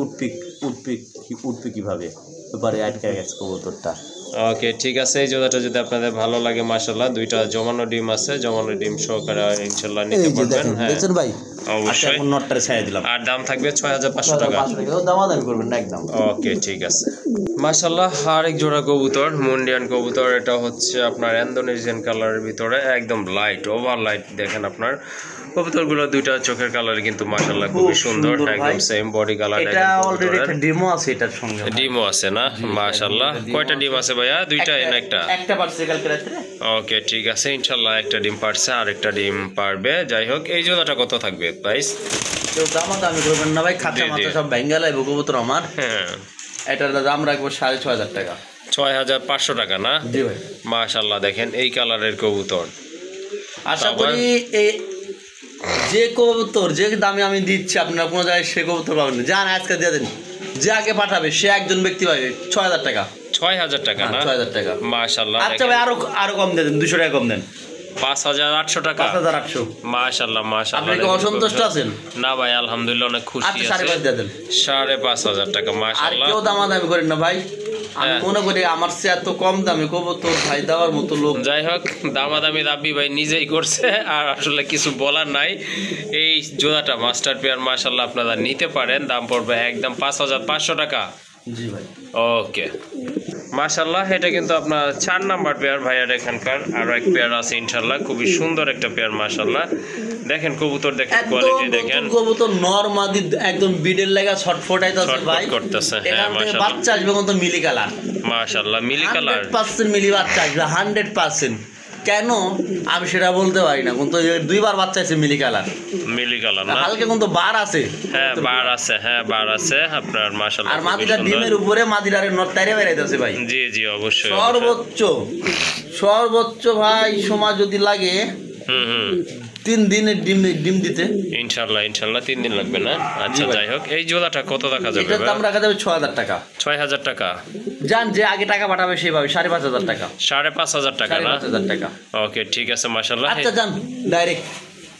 C: উঠবে কিভাবে ব্যাপারে আটকে গেছে কবুতরটা।
A: ওকে ঠিক আছে। এই জোড়াটা যদি আপনাদের ভালো লাগে মাশাআল্লাহ, দুইটা জমানো ডিম আছে, জমানো ডিম সহকারে ইনশাআল্লাহ নিতে পারবেন। হ্যাঁ দেখেন ভাই অবশ্যই। এখন নটটারে ছায়া দিলাম, আর দাম থাকবে 6500 টাকা। দামাদামি করবেন না একদম। ওকে ঠিক আছে মাশাআল্লাহ। আরেক জোড়া কবুতর মুন্ডিয়ান কবুতর, এটা হচ্ছে আপনার ইন্দোনেশিয়ান কালারের ভিতরে একদম লাইট, ওভার লাইট। দেখেন আপনার কবুতরগুলো দুইটা চোখের কালার কিন্তু মাশাআল্লাহ খুবই সুন্দর, একদম সেম বডি কালার।
C: এটা অলরেডি একটা ডিমও আছে এটার সঙ্গে।
A: ডিমও আছে না? মাশাআল্লাহ। কয়টা ডিম আছে ভাইয়া? দুইটা না একটা?
C: একটা পারছে কালকে রাতে।
A: ওকে ঠিক আছে, ইনশাআল্লাহ একটা ডিম পারছে, আরেকটা ডিম পারবে। যাই হোক, এই জোড়াটা কত থাকবে প্রাইস?
C: কেউ দামাদামি করবেন না ভাই, খাতা মাথা সব ভেঙে লাইব কবুতর আমার।
A: হ্যাঁ,
C: এটার দাম রাখবো 6,500 টাকা।
A: 6,500 টাকা না?
C: জি ভাই।
A: মাশাআল্লাহ, দেখেন এই কালারের কবুতর।
C: আশা করি এই যে কবুতর যে দামে আমি দিচ্ছি আপনারা কোনো জায়গায় সে কবুতর পাবেন না। যান আজকে দিয়ে দেন, যে আগে পাঠাবে সে একজন ব্যক্তি পাবে 6,000 টাকা।
A: 6,000 টাকা না?
C: 6,000 টাকা।
A: মাশাআল্লাহ।
C: আচ্ছা ভাই আরো কম দিয়ে দেন, 200 টাকা কম দেন।
A: 5,800 টাকা।
C: 5,800।
A: মাশাআল্লাহ মাশাআল্লাহ।
C: আপনি কি অসন্তুষ্ট আছেন?
A: না ভাই, আলহামদুলিল্লাহ অনেক খুশি
C: আচ্ছা,
A: আছি।
C: 5,500 দিয়ে দেন।
A: 5,500 টাকা।
C: আর
A: মাশাআল্লাহ।
C: কেউ দামাদামি করেন না ভাই, আমি মনে করি আমার চেয়ে এত কম দামে কবুতর ভাই দেওয়ার মতো লোক।
A: যাই হোক, দামাদামি রাব্বি ভাই নিজেই করছে, আর আসলে কিছু বলার নাই। এই জোড়াটা মাস্টার পেয়ার মাশাআল্লাহ আপনারা নিতে পারেন, দাম পড়বে একদম 5,500 টাকা।
C: জি ভাই।
A: ওকে মাশাআল্লাহ, এটা কিন্তু আপনার 4 নাম্বার পেয়ার ভাইয়ার এখানকার। আরো এক পেয়ার আছে ইনশাআল্লাহ, খুবই সুন্দর একটা পেয়ার মাশাআল্লাহ। দেখেন কবুতর, দেখেন কোয়ালিটি দেখেন।
C: কবুতর নরমাদি একদম বিডের লাগা ছটফটাইতাছে ভাই,
A: করতেছে। হ্যাঁ
C: এখান থেকে
A: মাশাআল্লাহ,
C: বাচ্চা আসবে কিন্তু মিলি কালার।
A: মাশাআল্লাহ মিলি কালার
C: 100% মিলি বাচ্চা আসবে 100%। কেন আমি সেটা বলতে পারি না, কিন্তু দুইবার বাচ্চা আছে মিলি কালার।
A: মিলি কালার না?
C: হালকা কিন্তু বার আছে।
A: হ্যাঁ বার আছে, হ্যাঁ বার আছে আপনার মাশাআল্লাহ।
C: আর মাদিটা ডিমের উপরে মাদিরারে নট টাইরে বেরাইতাছে ভাই।
A: জি জি অবশ্যই।
C: সর্বোচ্চ ভাই সময় যদি লাগে 3 দিনের ডিম দিতে।
A: ইনশাআল্লাহ 3 দিন লাগবে না? আচ্ছা যাই হোক, এই জোড়াটা কত রাখা যাবে?
C: এটার দাম রাখা যাবে 6,000 টাকা।
A: 6,000 টাকা।
C: জান যে আগে টাকা পাঠাবে সেই পাবে 5,500 টাকা।
A: 5,500 টাকা না?
C: 5,500 টাকা।
A: ওকে ঠিক আছে মাশাআল্লাহ।
C: আচ্ছা জান ডাইরেক্ট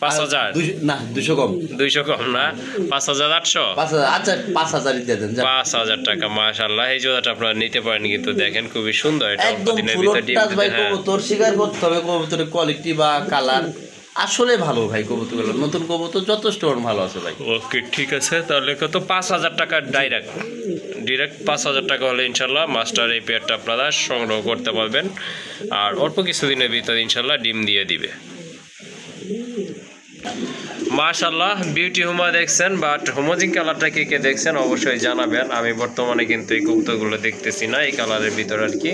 A: 5,000
C: না 200 কম।
A: 200 কম না? 5,800।
C: 5,000 আচ্ছা 5,000 দিয়ে দেন।
A: 5,000 টাকা মাশাআল্লাহ। এই জোড়াটা আপনারা নিতে পারেন, কিন্তু দেখেন খুবই সুন্দর। এটা
C: একদম
A: দিনের
C: ফুল
A: ভিতরে ডিম
C: টাচ ভাই।
A: হ্যাঁ
C: কবুতর শিকার করতে হবে, কবুতরের কোয়ালিটি বা কালার আসলে ভালো ভাই। কবুতরগুলো নতুন কবুতর যথেষ্ট ভালো আছে ভাই।
A: ওকে ঠিক আছে, তাহলে কত? 5,000 টাকা ডাইরেক্ট 5,000 টাকা হলে ইনশাল্লাহ মাস্টার এই পেয়ারটা আপনারা সংগ্রহ করতে পারবেন। আর অল্প কিছুদিনের ভিতরে ইনশাল্লাহ ডিম দিয়ে দিবে। মাশাআল্লাহ বিউটি হুমা দেখছেন, বাট হোমোজিন কালারটা কে কে দেখছেন অবশ্যই জানাবেন। আমি বর্তমানে কিন্তু এই কবুতরগুলো দেখতেছি না এই কালারের ভিতরে আর কি।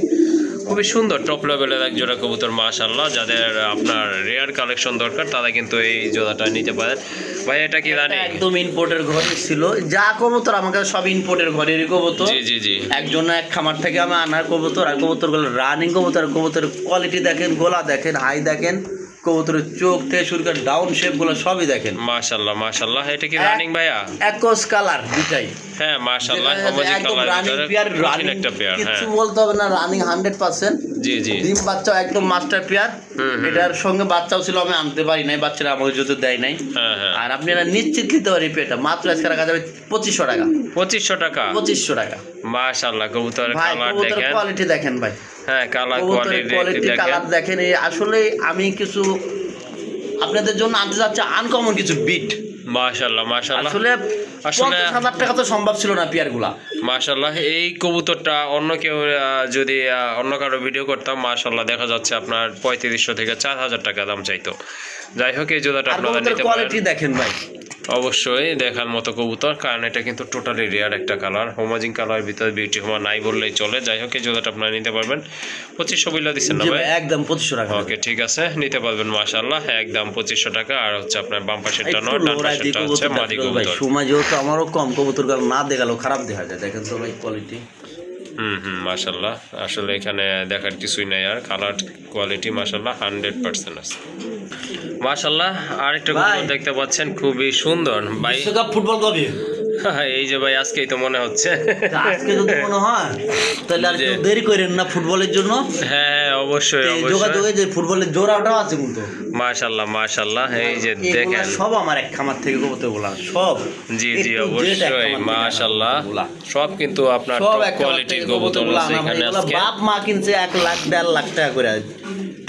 A: খুবই সুন্দর টপ লেভেলের এক জোড়া কবুতর মাশাআল্লাহ। যাদের আপনার রেয়ার কালেকশন দরকার তারা কিন্তু এই জোড়াটা নিতে পারেন। ভাই এটা কি রানিং?
C: একদম ইম্পোর্টের ঘরে ছিল যা কবুতর, আমাকে সব ইম্পোর্টের ঘরেরই কবুতর।
A: জি জি জি।
C: একজন এক খামার থেকে আমি আনার কবুতর। আর কবুতরগুলো রানিং কবুতর। কবুতরের কোয়ালিটি দেখেন, গোলা দেখেন, হাই দেখেন, কবুতরের চোখ থেকে শুরু করে ডাউন শেপ গুলো সবই দেখেন
A: মাশাআল্লাহ মাশাআল্লাহ। এটা কি রানিং ভাইয়া?
C: একস কালার দুটাই।
A: হ্যাঁ মাশাআল্লাহ হোমোজিন কালার রানিং একটা পেয়ার। হ্যাঁ
C: কিছু বলতে হবে না, রানিং 100%।
A: জি জি।
C: ডিম বাচ্চা একদম মাস্টার পেয়ার। এটার সঙ্গে বাচ্চাও ছিল, আমি আনতে পারি নাই, বাচ্চারা আমাকে যদি দেয় নাই।
A: হ্যাঁ হ্যাঁ।
C: আর আপনি এটা নিশ্চিত নিতে পারি পেয়ারটা মাত্র আজকে রাখা যাবে 2,500 টাকা।
A: 2,500 টাকা?
C: 2,500 টাকা।
A: মাশাআল্লাহ কবুতরের
C: ভাই
A: কালার
C: কবুতরের
A: দেখেন।
C: কোয়ালিটি দেখেন ভাই।
A: হ্যাঁ কালার
C: কোয়ালিটি
A: দেখেন।
C: কালার দেখেন। এই আসলে আমি কিছু আপনাদের জন্য আনতে যাচ্ছি আনকমন কিছু বিট।
A: মাশাআল্লাহ মাশাআল্লাহ।
C: আসলে 50,000 টাকা তো সম্ভব ছিল না পেয়ারগুলা।
A: মাশাআল্লাহ এই কবুতরটা অন্য কেউ যদি অন্য কারো ভিডিও করতাম মাশাআল্লাহ দেখা যাচ্ছে আপনার 3,500 থেকে 4,000 টাকা দাম চাইতো। যাই হোক এই জোড়াটা আপনারা নিতে পারেন।
C: কোয়ালিটি দেখেন ভাই,
A: অবশ্যই দেখার মতো কবুতর, কারণ এটা কিন্তু টোটালি রেয়ার একটা কালার। হোমোজিন কালার ভিতরে বিউটি হোমা নাই বললেই চলে। যাই হোক এই জোড়াটা আপনারা নিতে পারবেন। 2,500 বিল দিচ্ছেন না ভাই?
C: একদম 2,500 টাকা।
A: ওকে ঠিক আছে, নিতে পারবেন মাশাআল্লাহ একদম 2,500 টাকা। আর হচ্ছে আপনার বাম পাশেরটা নট, ডান পাশেরটা হচ্ছে মাদি কবুতর।
C: সময় যেহেতু আমারও কম, কবুতর না দেখালেও খারাপ দেখা যায়। দেখেন তো ভাই কোয়ালিটি।
A: মাশাআল্লাহ আসলে এখানে দেখার কিছুই নাই। আর কালার কোয়ালিটি মাশাআল্লাহ 100% আছে মাশাআল্লাহ। আরেকটা কবুতর দেখতে পাচ্ছেন খুবই সুন্দর ভাই।
C: বিশ্বকাপ ফুটবল কবে?
A: এই যে ভাই আজকেই তো মনে হচ্ছে।
C: আজকে যদি মনে হয় তাহলে আর একটু দেরি করেন না ফুটবলের জন্য।
A: হ্যাঁ অবশ্যই অবশ্যই।
C: যোগাযোগে যে ফুটবলের জোড়াটাও আছে কিন্তু।
A: মাশাআল্লাহ মাশাআল্লাহ। এই যে দেখেন
C: সব আমার এক খামার থেকে কবুতরগুলা সব।
A: জি জি অবশ্যই মাশাআল্লাহ। সব কিন্তু আপনার টপ কোয়ালিটির কবুতর আছে এখানে আজকে।
C: বাপ মা কিনছে 1 লাখ 1.5 লাখ টাকা করে।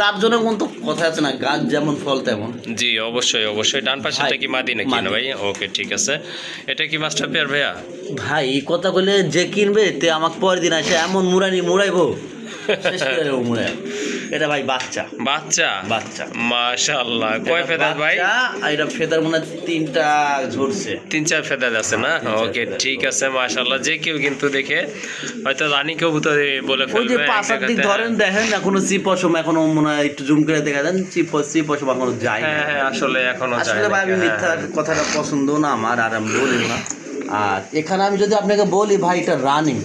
C: তার জন্য কিন্তু কথা আছে না, গাছ যেমন ফল তেমন।
A: জি অবশ্যই অবশ্যই। ডান পাশেরটা কি মাদি নাকি না ভাই? ওকে ঠিক আছে। এটা কি মাস্টার পেয়ার ভাইয়া?
C: ভাই এই কথা কইলে যে কিনবে তে আমাকে পরের দিন আসে এমন মুড়াইবো শেষ করে দেবো মুড়াই। এটা ভাই বাচ্চা
A: বাচ্চা
C: বাচ্চা
A: মাশাআল্লাহ কয় ফেদার ভাই
C: আর এটা ফেদার মনে হয় 3টা ঝরছে
A: 3-4 ফেদার আছে না ওকে ঠিক আছে মাশাআল্লাহ যে কেউ কিন্তু দেখে হয়তো রানী কবুতর বলে
C: ওই যে
A: ফেলবে
C: পাশার দিক ধরেন দেখেন এখনো চিপসম এখনো মনে হয় একটু জুম করে দেখা দেন চিপসম এখনো যায় না।
A: হ্যাঁ আসলে এখনো যায়
C: আসলে ভাই আমি মিথ্যার কথাটা পছন্দ না আমার আর আমি বলি না। আর এখানে আমি যদি আপনাকে বলি ভাই এটা রানিং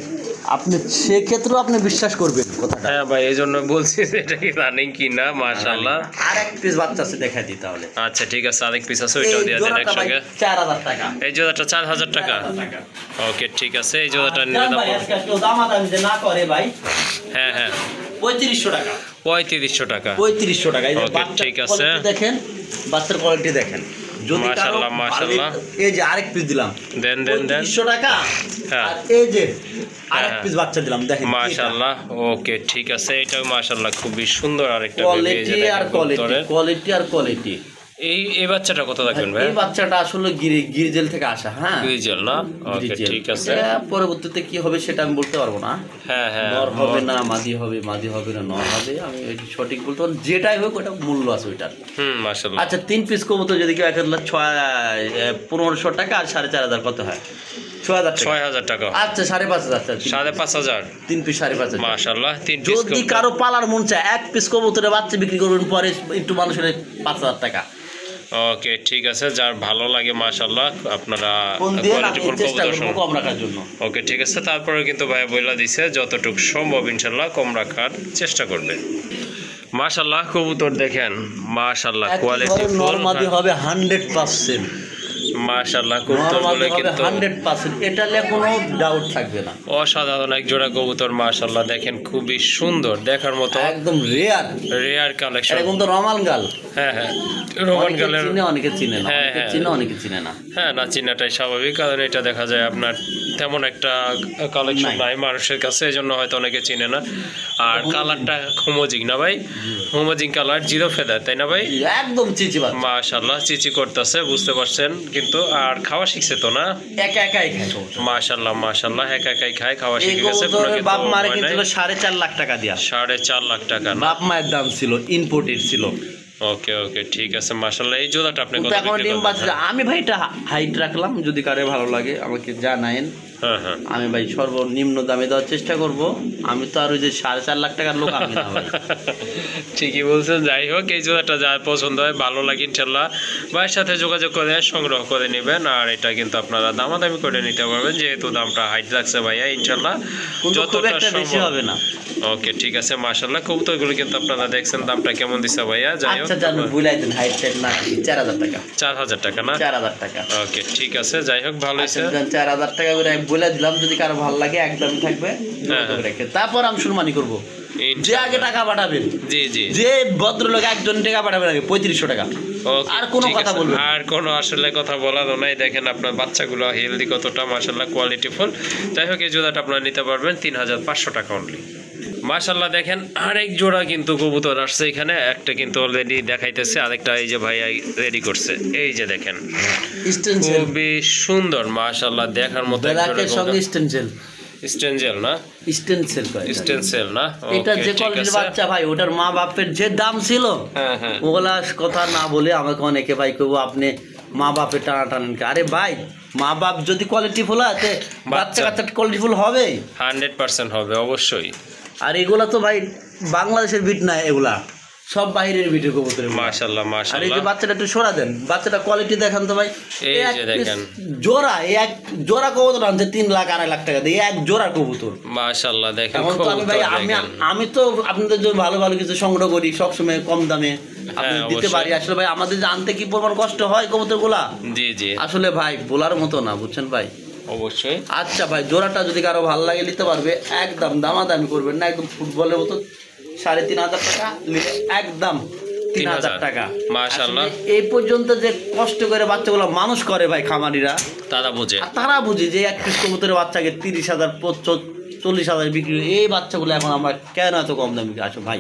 C: আপনি সেক্ষেত্রেও আপনি বিশ্বাস করবেন কথাটা।
A: হ্যাঁ ভাই এই জন্য বলছি যে এটা কি রানিং কি না মাশাআল্লাহ।
C: আর এক পিস বাচ্চা আছে দেখাই দিই তাহলে।
A: আচ্ছা ঠিক আছে আরেক পিস আছে ওইটাও দিয়ে দেন একসঙ্গে
C: 4000 টাকা
A: এই জোড়াটা 4000 টাকা ওকে ঠিক আছে এই জোড়াটা নিলে দাম
C: দামাদামি যে না করে ভাই
A: হ্যাঁ হ্যাঁ
C: 3500 টাকা
A: 3500 টাকা
C: 3500 টাকা। এই যে
A: ওকে,
C: বাচ্চার
A: ঠিক আছে।
C: quality দেখেন বাচ্চার কোয়ালিটি দেখেন যদি কারো
A: মাশাআল্লাহ, মাশাআল্লাহ।
C: এই যে আরেক পিস দিলাম
A: দেন
C: 3500 টাকা
A: হ্যাঁ।
C: আর এই যে আরেক
A: হ্যাঁ।
C: পিস বাচ্চা দিলাম দেখেন
A: মাশাআল্লাহ ওকে ঠিক আছে এটাও মাশাআল্লাহ খুবই সুন্দর আরেকটা
C: কোয়ালিটি আর কোয়ালিটি আর কোয়ালিটি।
A: এই বাচ্চাটা কত রাখবেন ভাই
C: এই বাচ্চাটা আসলে গিরিজেল থেকে আসা। হ্যাঁ
A: গ্রিজেল না ওকে
C: গিরিজেল।
A: ঠিক আছে
C: এটা পরবর্তীতে কি হবে সেটা আমি বলতে পারবো না।
A: হ্যাঁ হ্যাঁ
C: নর হবে না মাদি হবে না নর হবে আমি এটা সঠিক বলতে পারবো না। যেটাই হোক ওটা মূল্য আছে ওইটার।
A: মাশাআল্লাহ
C: আচ্ছা 3 পিস কবুতর যদি কেউ 1500 টাকা আর 4500 কত হয় 6000 টাকা
A: 6000 টাকা
C: আচ্ছা 5500
A: 5500
C: 3 পিস 5500
A: মাশাআল্লাহ 3 পিস
C: যদি কারো পালার মন চায় এক পিস কবুতরের বাচ্চা বিক্রি করবেন পরে একটু মানুষের 5000 টাকা
A: ওকে ঠিক আছে যার ভালো লাগে মাশাআল্লাহ আপনারা
C: ফোন দিয়ে আমি
A: কোয়ালিটিফুল
C: চেষ্টা
A: কবুতর
C: করব কম রাখার জন্য।
A: ওকে ঠিক আছে তারপরে কিন্তু ভাই বইলা দিছে যতটুকু সম্ভব ইনশাআল্লাহ কম রাখার চেষ্টা করবে মাশাআল্লাহ কবুতর দেখেন মাশাআল্লাহ কোয়ালিটি ফুল
C: নরমাদি হবে 100%।
A: মাশাআল্লাহ কবুতরগুলো কিন্তু
C: 100% এটা নিয়ে কোনো ডাউট থাকবে না।
A: অসাধারণ এক জোড়া কবুতর মাশাআল্লাহ দেখেন খুবই সুন্দর দেখার মতো
C: একদম রেয়ার
A: কালেকশন
C: এরকম তো রমাল গাল।
A: হ্যাঁ হ্যাঁ রোমান গালের
C: অনেকে চিনে না
A: হ্যাঁ,
C: অনেকে
A: হ্যাঁ।
C: চিনে অনেকে চিনে না।
A: হ্যাঁ না চিনাটাই স্বাভাবিক কারণ এটা দেখা যায় আপনার তেমন একটা কালেকশন নাই মানুষের কাছে এই জন্য হয়তো অনেকে চিনে না আর কালারটা হোমোজিং না ভাই হোমোজিং কালার জিরো ফেদার তাই না ভাই
C: একদম চিচিবাদ
A: মাশাআল্লাহ চিচি করতেছে বুঝতে পারছেন কিন্তু আর খাওয়া শিখছে তো না
C: একা একাই খায় কবুতর।
A: মাশাআল্লাহ একা একাই খায় খাওয়া
C: এই
A: শিখে গেছে
C: কবুতরের বাপ মারে কিনছিল 4.5 লাখ টাকা দিয়া
A: 4.5 লাখ টাকা না
C: বাপ মায়ের দাম ছিল ইম্পোর্টেড ছিল।
A: ওকে ওকে ঠিক আছে মাশাআল্লাহ এই জোড়াটা আপনি কত
C: কিন্তু এখন
A: বিক্রি
C: ডিম
A: করবেন?
C: বাচ্চা আমি ভাই এটা হাইট রাখলাম যদি কারে ভালো লাগে আমাকে জানায়েন।
A: হ্যাঁ হ্যাঁ
C: আমি ভাই সর্বনিম্ন দামে দেওয়ার চেষ্টা করব। আমি তো আর ওই যে 4.5 লাখ টাকার লোক আমি না ভাই।
A: ঠিকই বলছেন যাই হোক এই জোড়াটা যার পছন্দ হয় ভালো লাগে ইনশাল্লাহ ভাইয়ের সাথে যোগাযোগ করে সংগ্রহ করে নেবেন আর এটা কিন্তু আপনারা দামাদামি করে নিতে পারবেন যেহেতু দামটা হাইট রাখছে ভাইয়া ইনশাল্লাহ
C: কিন্তু খুব
A: যতটা
C: একটা বেশি
A: সম্ভব
C: হবে না।
A: ওকে ঠিক আছে মাশাআল্লাহ কবুতরগুলো কিন্তু আপনারা দেখছেন দামটা কেমন দিছে ভাইয়া যাই হোক
C: আচ্ছা জানেন ভুলাই দেন হাইট টাইট না 4000 টাকা
A: 4000 টাকা না
C: 4000 টাকা।
A: ওকে ঠিক আছে যাই হোক ভালো হয়েছে
C: 4000 টাকা করে আমি বলে দিলাম যদি কারো ভালো লাগে একদম থাকবে
A: হ্যাঁ।
C: তারপর আমি শুরুমানি করবো যে আগে টাকা পাঠাবেন
A: জি জি
C: যে ভদ্রলোক একজন টাকা পাঠাবেন আগে 3500 টাকা
A: ওকে,
C: আর কোনো
A: ঠিক
C: কথা
A: আছে।
C: বলবেন না।
A: আর কোনো আসলে কথা বলারও নাই দেখেন আপনার বাচ্চাগুলো হেলদি কতটা মাশাআল্লাহ কোয়ালিটিফুল যাই হোক এই জোড়াটা আপনারা নিতে পারবেন 3500 টাকা অনলি মাশাআল্লাহ দেখেন আরেক জোড়া কিন্তু কবুতর আসছে এখানে একটা কিন্তু অলরেডি দেখাইতেছে আরেকটা এই যে ভাই রেডি করছে এই যে দেখেন
C: স্টেনসেল
A: খুবই সুন্দর মাশাআল্লাহ দেখার মতো এক জোড়া
C: ব্ল্যাকের সঙ্গে স্টেনসেল
A: স্টেনজেল না
C: স্টেনসেল কয়
A: স্টেনসেল না
C: এটা
A: ওকে,
C: যে
A: ঠিক
C: কোয়ালিটির
A: আছে।
C: বাচ্চা ভাই ওটার মা বাপের যে দাম ছিল
A: হ্যাঁ হ্যাঁ
C: ওগুলা কথা না বলে আমাকে অনেকে ভাই কেউ আপনি মা বাপের টানা টানেন আরে ভাই মা বাপ যদি কোয়ালিটি ফুল আছে বাচ্চা কাচ্চা কোয়ালিটি ফুল হবে
A: 100% হবে অবশ্যই
C: আর এগুলা তো ভাই বাংলাদেশের বিট না এগুলা সব বাইরের বিটের কবুতর
A: মাশাআল্লাহ
C: আর এই যে
A: মাশাআল্লাহ
C: বাচ্চাটা একটু সরা দেন বাচ্চাটা কোয়ালিটি দেখান তো ভাই
A: এই
C: এক
A: যে
C: piece
A: দেখেন।
C: জোড়া এক জোড়া কবুতর আনছে 3 লাখ 2.5 লাখ টাকা দিয়ে এক জোড়া কবুতর
A: মাশাআল্লাহ দেখেন
C: এখন তো আমি ভাই
A: কবুতর
C: আমি
A: দেখেন।
C: আমি তো আপনাদের জন্য ভালো ভালো কিছু সংগ্রহ করি সবসময় কম দামে আপনি দিতে
A: অবশ্যই।
C: পারি আসলে ভাই আমাদের যে আনতে কি পরিমাণ কষ্ট হয় কবুতরগুলা
A: জি জি
C: আসলে ভাই বলার মতো না বুঝছেন ভাই
A: অবশ্যই
C: আচ্ছা ভাই জোড়াটা যদি কারো ভালো লাগে নিতে পারবে একদম দামাদামি করবেন না একদম ফুটবলের মতো 3500 টাকা নিলে একদম 3000 টাকা
A: মাশাআল্লাহ।
C: আসলে এই পর্যন্ত যে কষ্ট করে বাচ্চাগুলো মানুষ করে ভাই খামারিরা
A: তারা বুঝে
C: আর তারা বুঝে যে এক পিস কবুতরের বাচ্চাকে 30,000 40,000 বিক্রি হয়। এই বাচ্চাগুলো এখন আমরা কেন এত কম দামে আসো ভাই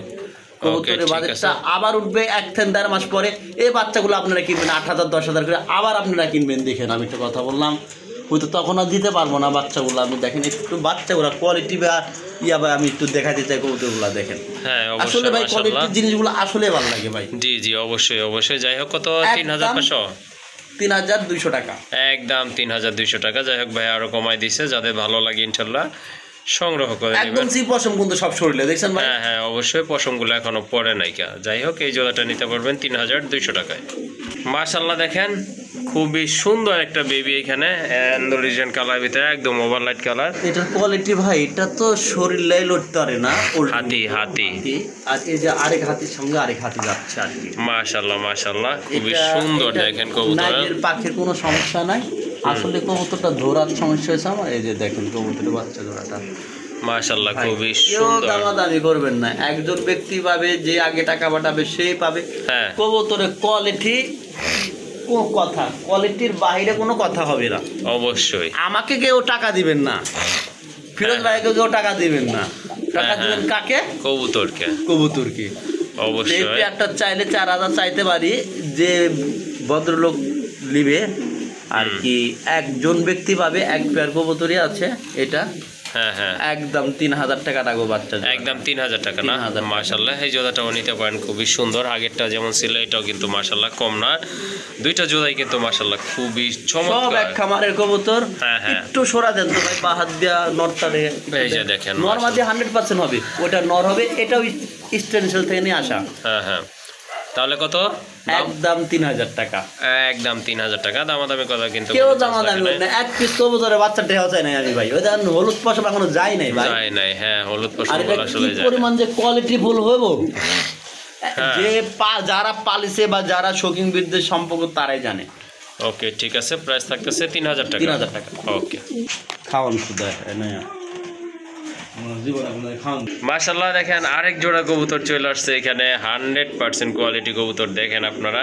C: কবুতরের
A: ঠিক
C: বাজারটা
A: আছে।
C: আবার উঠবে 1-1.5 মাস পরে এই বাচ্চাগুলো আপনারা কিনবেন 8,000 10,000 করে আবার আপনারা কিনবেন দেখেন আমি একটা কথা বললাম ওই তো তখন আর দিতে পারবো না বাচ্চাগুলো। আমি দেখেন একটু বাচ্চাগুলো কোয়ালিটি বা ভাই আমি একটু দেখাতে চাই কবুতরগুলো দেখেন।
A: হ্যাঁ
C: আসলে
A: অবশ্যই
C: ভাই
A: মাশাআল্লাহ।
C: কোয়ালিটির জিনিসগুলো আসলে ভালো লাগে ভাই।
A: জি জি অবশ্যই অবশ্যই। যাই হোক কত,
C: একদম
A: 3500?
C: 3200 টাকা।
A: একদম 3200 টাকা। যাই হোক ভাই আরো কমাই দিছে, যাদের ভালো লাগে ইনশাল্লাহ সংগ্রহ করে
C: একদম
A: নেবেন।
C: সি পশম কিন্তু সব শরীরে দেখছেন ভাই।
A: হ্যাঁ হ্যাঁ অবশ্যই, পশমগুলো এখনো পরে নাই কা। যাই হোক এই জোড়াটা নিতে পারবেন 3200 টাকায়। মাশাআল্লাহ দেখেন খুবই সুন্দর একটা বেবি এখানে, অ্যান্ডোরিজিয়ান কালার ভিতরে একদম ওভারলাইট কালার।
C: এটার কোয়ালিটি ভাই, এটা তো শরীর লাই লড়তে পারে না,
A: হাতি হাতি।
C: আর এই যে আরেক হাতির সঙ্গে আরেক হাতি যাচ্ছে আর কি।
A: মাশাআল্লাহ মাশাআল্লাহ খুবই
C: এটা-
A: সুন্দর
C: এটা
A: দেখেন কবুতর।
C: নাইটের পাখির কোনো সমস্যা নাই, আসলে কবুতরটা ধরার সমস্যা হয়েছে আমার। এই যে দেখেন কবুতরের বাচ্চা ধরাটা
A: মাশাআল্লাহ
C: ভাই,
A: খুবই
C: কেউ
A: সুন্দর।
C: দামাদামি করবেন না, একজন ব্যক্তি পাবে যে আগে টাকা পাঠাবে সেই পাবে।
A: হ্যাঁ
C: কবুতরের কোয়ালিটি কথা, কোয়ালিটির বাইরে কোনো কথা হবে না।
A: অবশ্যই।
C: আমাকে কেউ টাকা দিবেন না, ফিরোজ ভাইকে কেউ টাকা দিবেন না, টাকা
A: হ্যাঁ,
C: দিবেন
A: হ্যাঁ।
C: কাকে?
A: কবুতরকে
C: কবুতরকে। এই
A: অবশ্যই।
C: পেয়ারটা চাইলে 4000 চাইতে পারি, যে ভদ্রলোক নিবে আর কি একজন ব্যক্তি পাবে। এক পেয়ার কবুতরই আছে এটা,
A: হ্যাঁ হ্যাঁ
C: একদম 3000 টাকা রাখবো বাচ্চা।
A: একদম 3000 টাকা না?
C: 3000 টাকা।
A: মাশাআল্লাহ এই জোড়াটাও নিতে পারেন, খুবই সুন্দর। আগেরটা যেমন ছিল এটাও কিন্তু মাশাআল্লাহ কম না, দুইটা জোড়াই কিন্তু মাশাআল্লাহ খুবই
C: সব
A: চমৎকার।
C: এক খামারের কবুতর।
A: হ্যাঁ, হ্যাঁ।
C: একটু সরা দেন তো ভাই, পা হাত দিয়া নরটা রে।
A: এই যে দেখেন
C: নরমাদি 100% হবে, ওটা নর হবে, এটাও স্টেনশিয়াল থেকে নিয়ে আসা।
A: হ্যাঁ হ্যাঁ। তাহলে কত দাম?
C: একদম 3000 টাকা।
A: একদম 3000 টাকা। দামাদামি কথা কিন্তু
C: কেউ
A: কোনো
C: দামা
A: chance
C: দামি
A: রাখে
C: না, এক পিস কবুতরের বাচ্চা টেহা চাই নাই আমি ভাই। ওই দেন হলুদ পশম এখনো যায় নাই ভাই।
A: যায় নাই। হ্যাঁ হলুদ
C: আর
A: পশম
C: এটা
A: আসলে
C: কি
A: যায় না।
C: পরিমাণ যে কোয়ালিটি ফুল হইব,
A: হ্যাঁ।
C: যে যারা পালিছে বা যারা শৌখিন বৃদ্ধের সম্পর্ক তারাই জানে।
A: ওকে ঠিক আছে, প্রাইস থাকতেছে 3000 টাকা।
C: 3000 টাকা।
A: ওকে
C: খাওয়ান শুধু জীবন আপনাদের খাওয়ান।
A: মাশাআল্লাহ দেখেন আরেক জোড়া কবুতর চলে আসছে এখানে, 100% কোয়ালিটি কবুতর। দেখেন আপনারা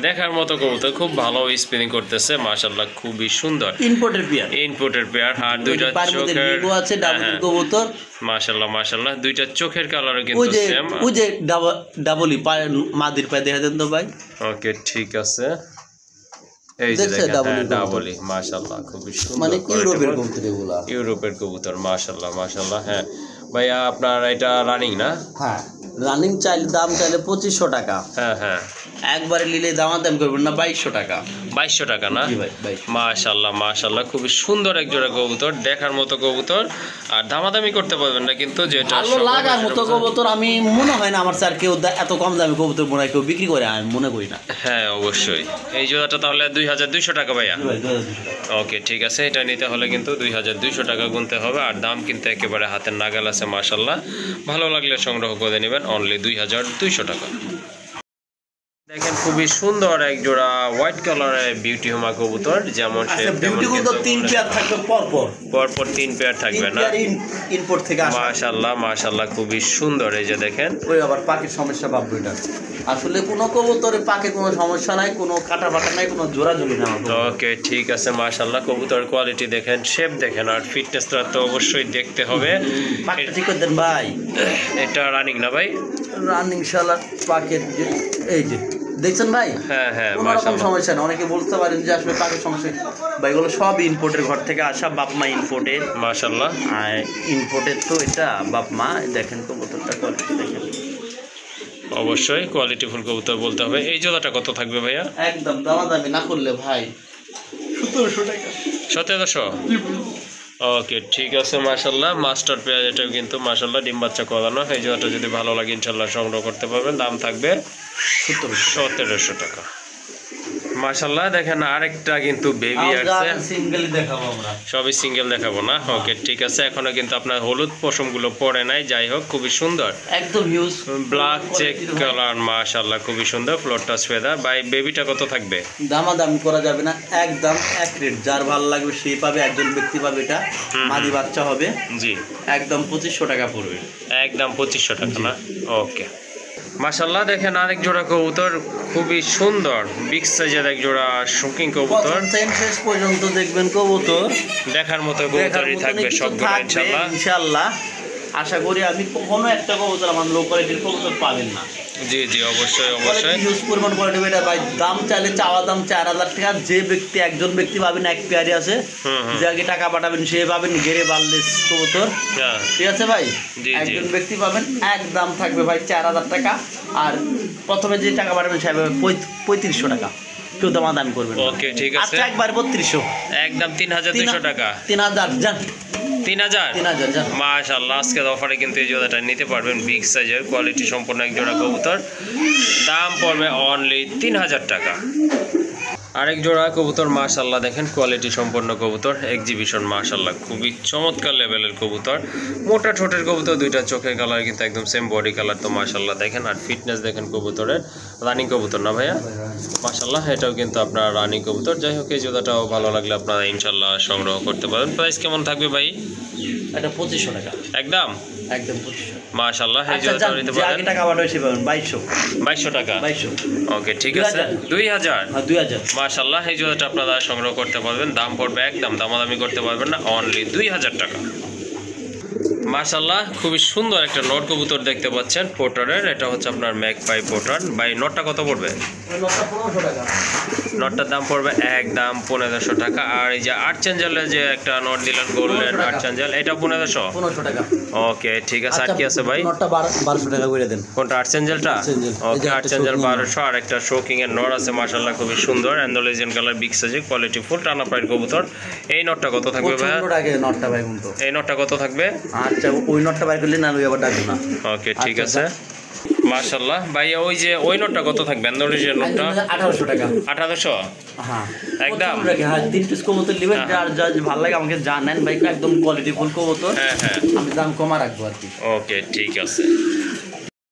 A: দেখার মতো কবুতর, খুব ভালো স্পিনিং করতেছে মাশাআল্লাহ, খুবই সুন্দর।
C: ইম্পোর্টের পেয়ার,
A: ইনপুটের পেয়ার, আর দুইটা চোখের
C: আছে ডাবল কবুতর।
A: মাশাআল্লাহ মাশাআল্লাহ দুইটা চোখের কালারও কিন্তু
C: ওই যে
A: সেম।
C: ওই যে ডাবলই পায়, মাদির পায়ে দেখা দেন তো ভাই।
A: ওকে ঠিক আছে, এই যে
C: দেখছে
A: দেখেন
C: ডাবলি
A: হ্যাঁ,
C: কবুতর।
A: ডাবলি মাশাআল্লাহ খুবই সুন্দর।
C: মানে ইউরোপের
A: quality-ফুল।
C: কবুতর এগুলা।
A: ইউরোপের কবুতর মাশাআল্লাহ মাশাআল্লাহ। হ্যাঁ ভাইয়া আপনার এটা রানিং না?
C: হ্যাঁ রানিং চাইলে দাম চাইলে 2500 টাকা,
A: হ্যাঁ হ্যাঁ
C: একবারে নিলে দামাদাম করবেন না 2200 টাকা।
A: 2200 টাকা না?
C: জি ভাই 2200।
A: মাশাআল্লাহ মাশাআল্লাহ খুবই সুন্দর এক জোড়া কবুতর, দেখার মতো কবুতর। আর দামাদামি করতে পারবেন না কিন্তু, যেটা
C: ভালো লাগার মতো কবুতর। আমি মনে হয় না আমার স্যার কেউ এত কম দামে কবুতর মনে হয় কেউ বিক্রি করে, আমি মনে করি না।
A: হ্যাঁ অবশ্যই। এই জোড়াটা তাহলে 2200 টাকা ভাইয়া।
C: জি ভাই 2200 টাকা।
A: ওকে ঠিক আছে, এটা নিতে হলে কিন্তু 2200 টাকা গুনতে হবে। আর দাম কিন্তু একেবারে হাতের নাগাল আছে মাশাআল্লাহ। ভালো লাগলে সংগ্রহ করে নেবেন, অনলি 2200 টাকা। দেখেন খুবই সুন্দর এক জোড়া হোয়াইট কালারের বিউটি হোমা কবুতর, যেমন
C: আচ্ছা
A: shape তেমন
C: বিউটি কবুতর
A: কিন্তু
C: 3 পেয়ার থাকবে পরপর,
A: পরপর 3 পেয়ার থাকবে না?
C: ইম্পোর্ট থেকে আসা।
A: মাশাআল্লাহ মাশাআল্লাহ খুবই সুন্দর। এই যে দেখেন
C: ওই আবার পাখির সমস্যা ভাববো এটা। আসলে কোনো কবুতরে পাখি কোনো সমস্যা নাই, কোনো কাটা বাটা নাই, কোনো জোড়া ঝুলি না।
A: ওকে ঠিক আছে মাশাআল্লাহ। কবুতর কোয়ালিটি দেখেন, শেপ দেখেন, আর ফিটনেসটা তো অবশ্যই দেখতে হবে।
C: পাখিটা ঠিক করে দেন ভাই।
A: এটা রানিং না ভাই?
C: রানিং শালা পাখির এই যে দেখছেন ভাই।
A: হ্যাঁ হ্যাঁ
C: কোনো রকম
A: মাশাআল্লাহ
C: সমস্যা না। অনেকে বলতে পারেন যে আসলে পাখির সমস্যা, ভাই এগুলো সব ইম্পোর্টের ঘর থেকে আসা, বাপ মা ইম্পোর্টের।
A: মাশাআল্লাহ।
C: আর ইম্পোর্টের তো এটা বাপ মা। দেখেন কবুতরটা কোয়ালিটি দেখেন,
A: অবশ্যই কোয়ালিটি ফুল কবুতর বলতে হবে। এই জোড়াটা কত থাকবে ভাইয়া?
C: একদম দামাদামি না করলে ভাই 1700 টাকা।
A: 1700? ওকে ঠিক আছে মাশাআল্লাহ। মাস্টার পেয়ার এটাও কিন্তু মাশাআল্লাহ ডিম বাচ্চা করানো। এই জোড়াটা যদি ভালো লাগে ইনশাআল্লাহ সংগ্রহ করতে পারবেন। দাম থাকবে 1700 টাকা। মাশাআল্লাহ দেখেন আরেকটা কিন্তু বেবি আসছে।
C: সিঙ্গেল দেখাবো আমরা,
A: সবই সিঙ্গেল দেখাবো না? ওকে ঠিক আছে। এখনো কিন্তু আপনার হলুদ পশমগুলো পড়ে নাই। যাই হোক খুবই সুন্দর,
C: একদম হিউজ
A: ব্ল্যাক চেক কালার মাশাআল্লাহ খুবই সুন্দর। Floor touch feather. ভাই বেবিটা কত থাকবে?
C: দামাদামি করা যাবে না, একদম এক রেট। যার ভালো লাগবে সেই পাবে, একজন ব্যক্তি পাবে। এটা মাদি বাচ্চা হবে,
A: জি
C: একদম 2500 টাকা পড়বে।
A: একদম 2500 টাকা না? ওকে মাশাআল্লাহ দেখেন আরেক জোড়া কবুতর, খুবই সুন্দর বিগ সাইজের এক জোড়া শৌখিন কবুতর।
C: প্রথম থেকে শেষ পর্যন্ত দেখবেন কবুতর,
A: দেখার মতো
C: দেখার
A: কবুতরই
C: মতন
A: থাকবে
C: একটু
A: সবগুলো
C: থাকবে
A: ইনশাআল্লাহ।
C: ইনশাআল্লাহ। আশা করি আমি কোনো একটা কবুতর আমার লো কোয়ালিটির কবুতর পাবেন না।
A: জি জি অবশ্যই অবশ্যই
C: হিউজ পরিমাণ কোয়ালিটি এটা ভাই। দাম চাইলে চাওয়া দাম 4000 টাকা। যে ব্যক্তি একজন ব্যক্তি পাবেন এক পেয়ারি আছে, যে আগে টাকা পাঠাবেন সে পাবেন গেরে বার্লেস কবুতর,
A: হ্যাঁ
C: ঠিক আছে ভাই?
A: জি, জি।
C: একজন ব্যক্তি পাবেন, এক দাম থাকবে ভাই 4000 টাকা। আর প্রথমে যে টাকা পাঠাবেন সে পাবে 3500 টাকা। কেউ দামাদামি করবেন না।
A: ওকে ঠিক আছে,
C: আচ্ছা একবার 3200,
A: একদম 3200 টাকা।
C: 3000 যান,
A: 3000
C: 3000 যান।
A: মাশাআল্লাহ, আজকের অফারে কিন্তু এই জোড়াটা নিতে পারবেন। বিগ সাইজের কোয়ালিটি সম্পন্ন এক জোড়া কবুতর, দাম পড়বে অনলি 3000 টাকা। আরেক জোড়া কবুতর মাশাআল্লাহ দেখেন, কোয়ালিটি সম্পন্ন কবুতর, এক্সিবিশন মাশাআল্লাহ খুবই চমৎকার লেভেলের কবুতর। মোটা ঠোঁটের কবুতর, দুইটা চোখের কালার কিন্তু একদম সেম বডি কালার। তো মাশাআল্লাহ দেখেন, আর ফিটনেস দেখেন কবুতরের। রানিং কবুতর না ভাইয়া? মাশাআল্লাহ, এটাও কিন্তু আপনার রানিং কবুতর। যাই হোক, এই জোড়াটাও ভালো লাগলে আপনারা ইনশাআল্লাহ সংগ্রহ করতে পারেন। প্রাইস কেমন থাকবে ভাই?
C: এটা 2500 টাকা,
A: একদম
C: একদম 2500।
A: মাশাআল্লাহ, এই
C: আচ্ছা
A: জোড়াটা
C: যান,
A: নিতে
C: যে
A: পারেন
C: আগে টাকা পাঠাবে সে পাবেন 2200,
A: 2200 টাকা।
C: 2200,
A: ওকে ঠিক আছে, 2000।
C: হ্যাঁ 2000।
A: মাশাআল্লাহ, এই জোড়াটা আপনারা সংগ্রহ করতে পারবেন। দাম পড়বে একদম দামাদামি করতে পারবেন না, অনলি 2000 টাকা। মাশাআল্লাহ, খুবই সুন্দর একটা নট কবুতর দেখতে পাচ্ছেন পোটারের। এটা হচ্ছে আপনার ম্যাকপাই পোটার। ভাই নটটা কত পড়বে?
C: নটটা 1500 টাকা।
A: নটটার দাম পড়বে একদম 1500 টাকা। আর এই যে আর্চেঞ্জেলের যে একটা নট দিলেন বললেন,
C: 1500 টাকা।
A: আর্চেঞ্জেল, এটা 1500।
C: 1500 টাকা।
A: ওকে ঠিক আছে, আর কি আছে ভাই?
C: নটটা 1200 টাকা করে দেন।
A: কোনটা? আর্চেঞ্জেলটা?
C: আর্চেঞ্জেল। এই
A: ওকে
C: যে একটা
A: আর্চেঞ্জেল
C: শৌখিন
A: 1200। আর একটা শোকিং এর নট আছে মাশাআল্লাহ খুবই সুন্দর, অ্যান্ডোলেজিয়ান কালার, বিগ সাইজের, কোয়ালিটি ফুল, টানা পায়ের কবুতর। এই নটটা কত থাকবে ভাই?
C: 1500 টাকা নটটা ভাই কিন্তু।
A: এই নটটা কত থাকবে?
C: আচ্ছা ওই নটটা বাইর করলে না ওই আবার ডাকবো না।
A: ওকে ঠিক
C: আচ্ছা,
A: আছে। মাশাআল্লাহ ভাইয়া, ওই যে ওই নোটটা কত থাকবে? অ্যান্ডোলেজিয়ান নোটটা
C: 1800 টাকা।
A: 1800
C: হ্যাঁ
A: একদম।
C: হ্যাঁ 3 পিস কবুতর নেবেন,
A: হ্যাঁ।
C: যার যা ভালো লাগে আমাকে জানেন ভাই, একদম কোয়ালিটি ফুল কবুতর।
A: হ্যাঁ হ্যাঁ
C: আমি দাম কমা রাখবো আর কি।
A: ওকে ঠিক আছে।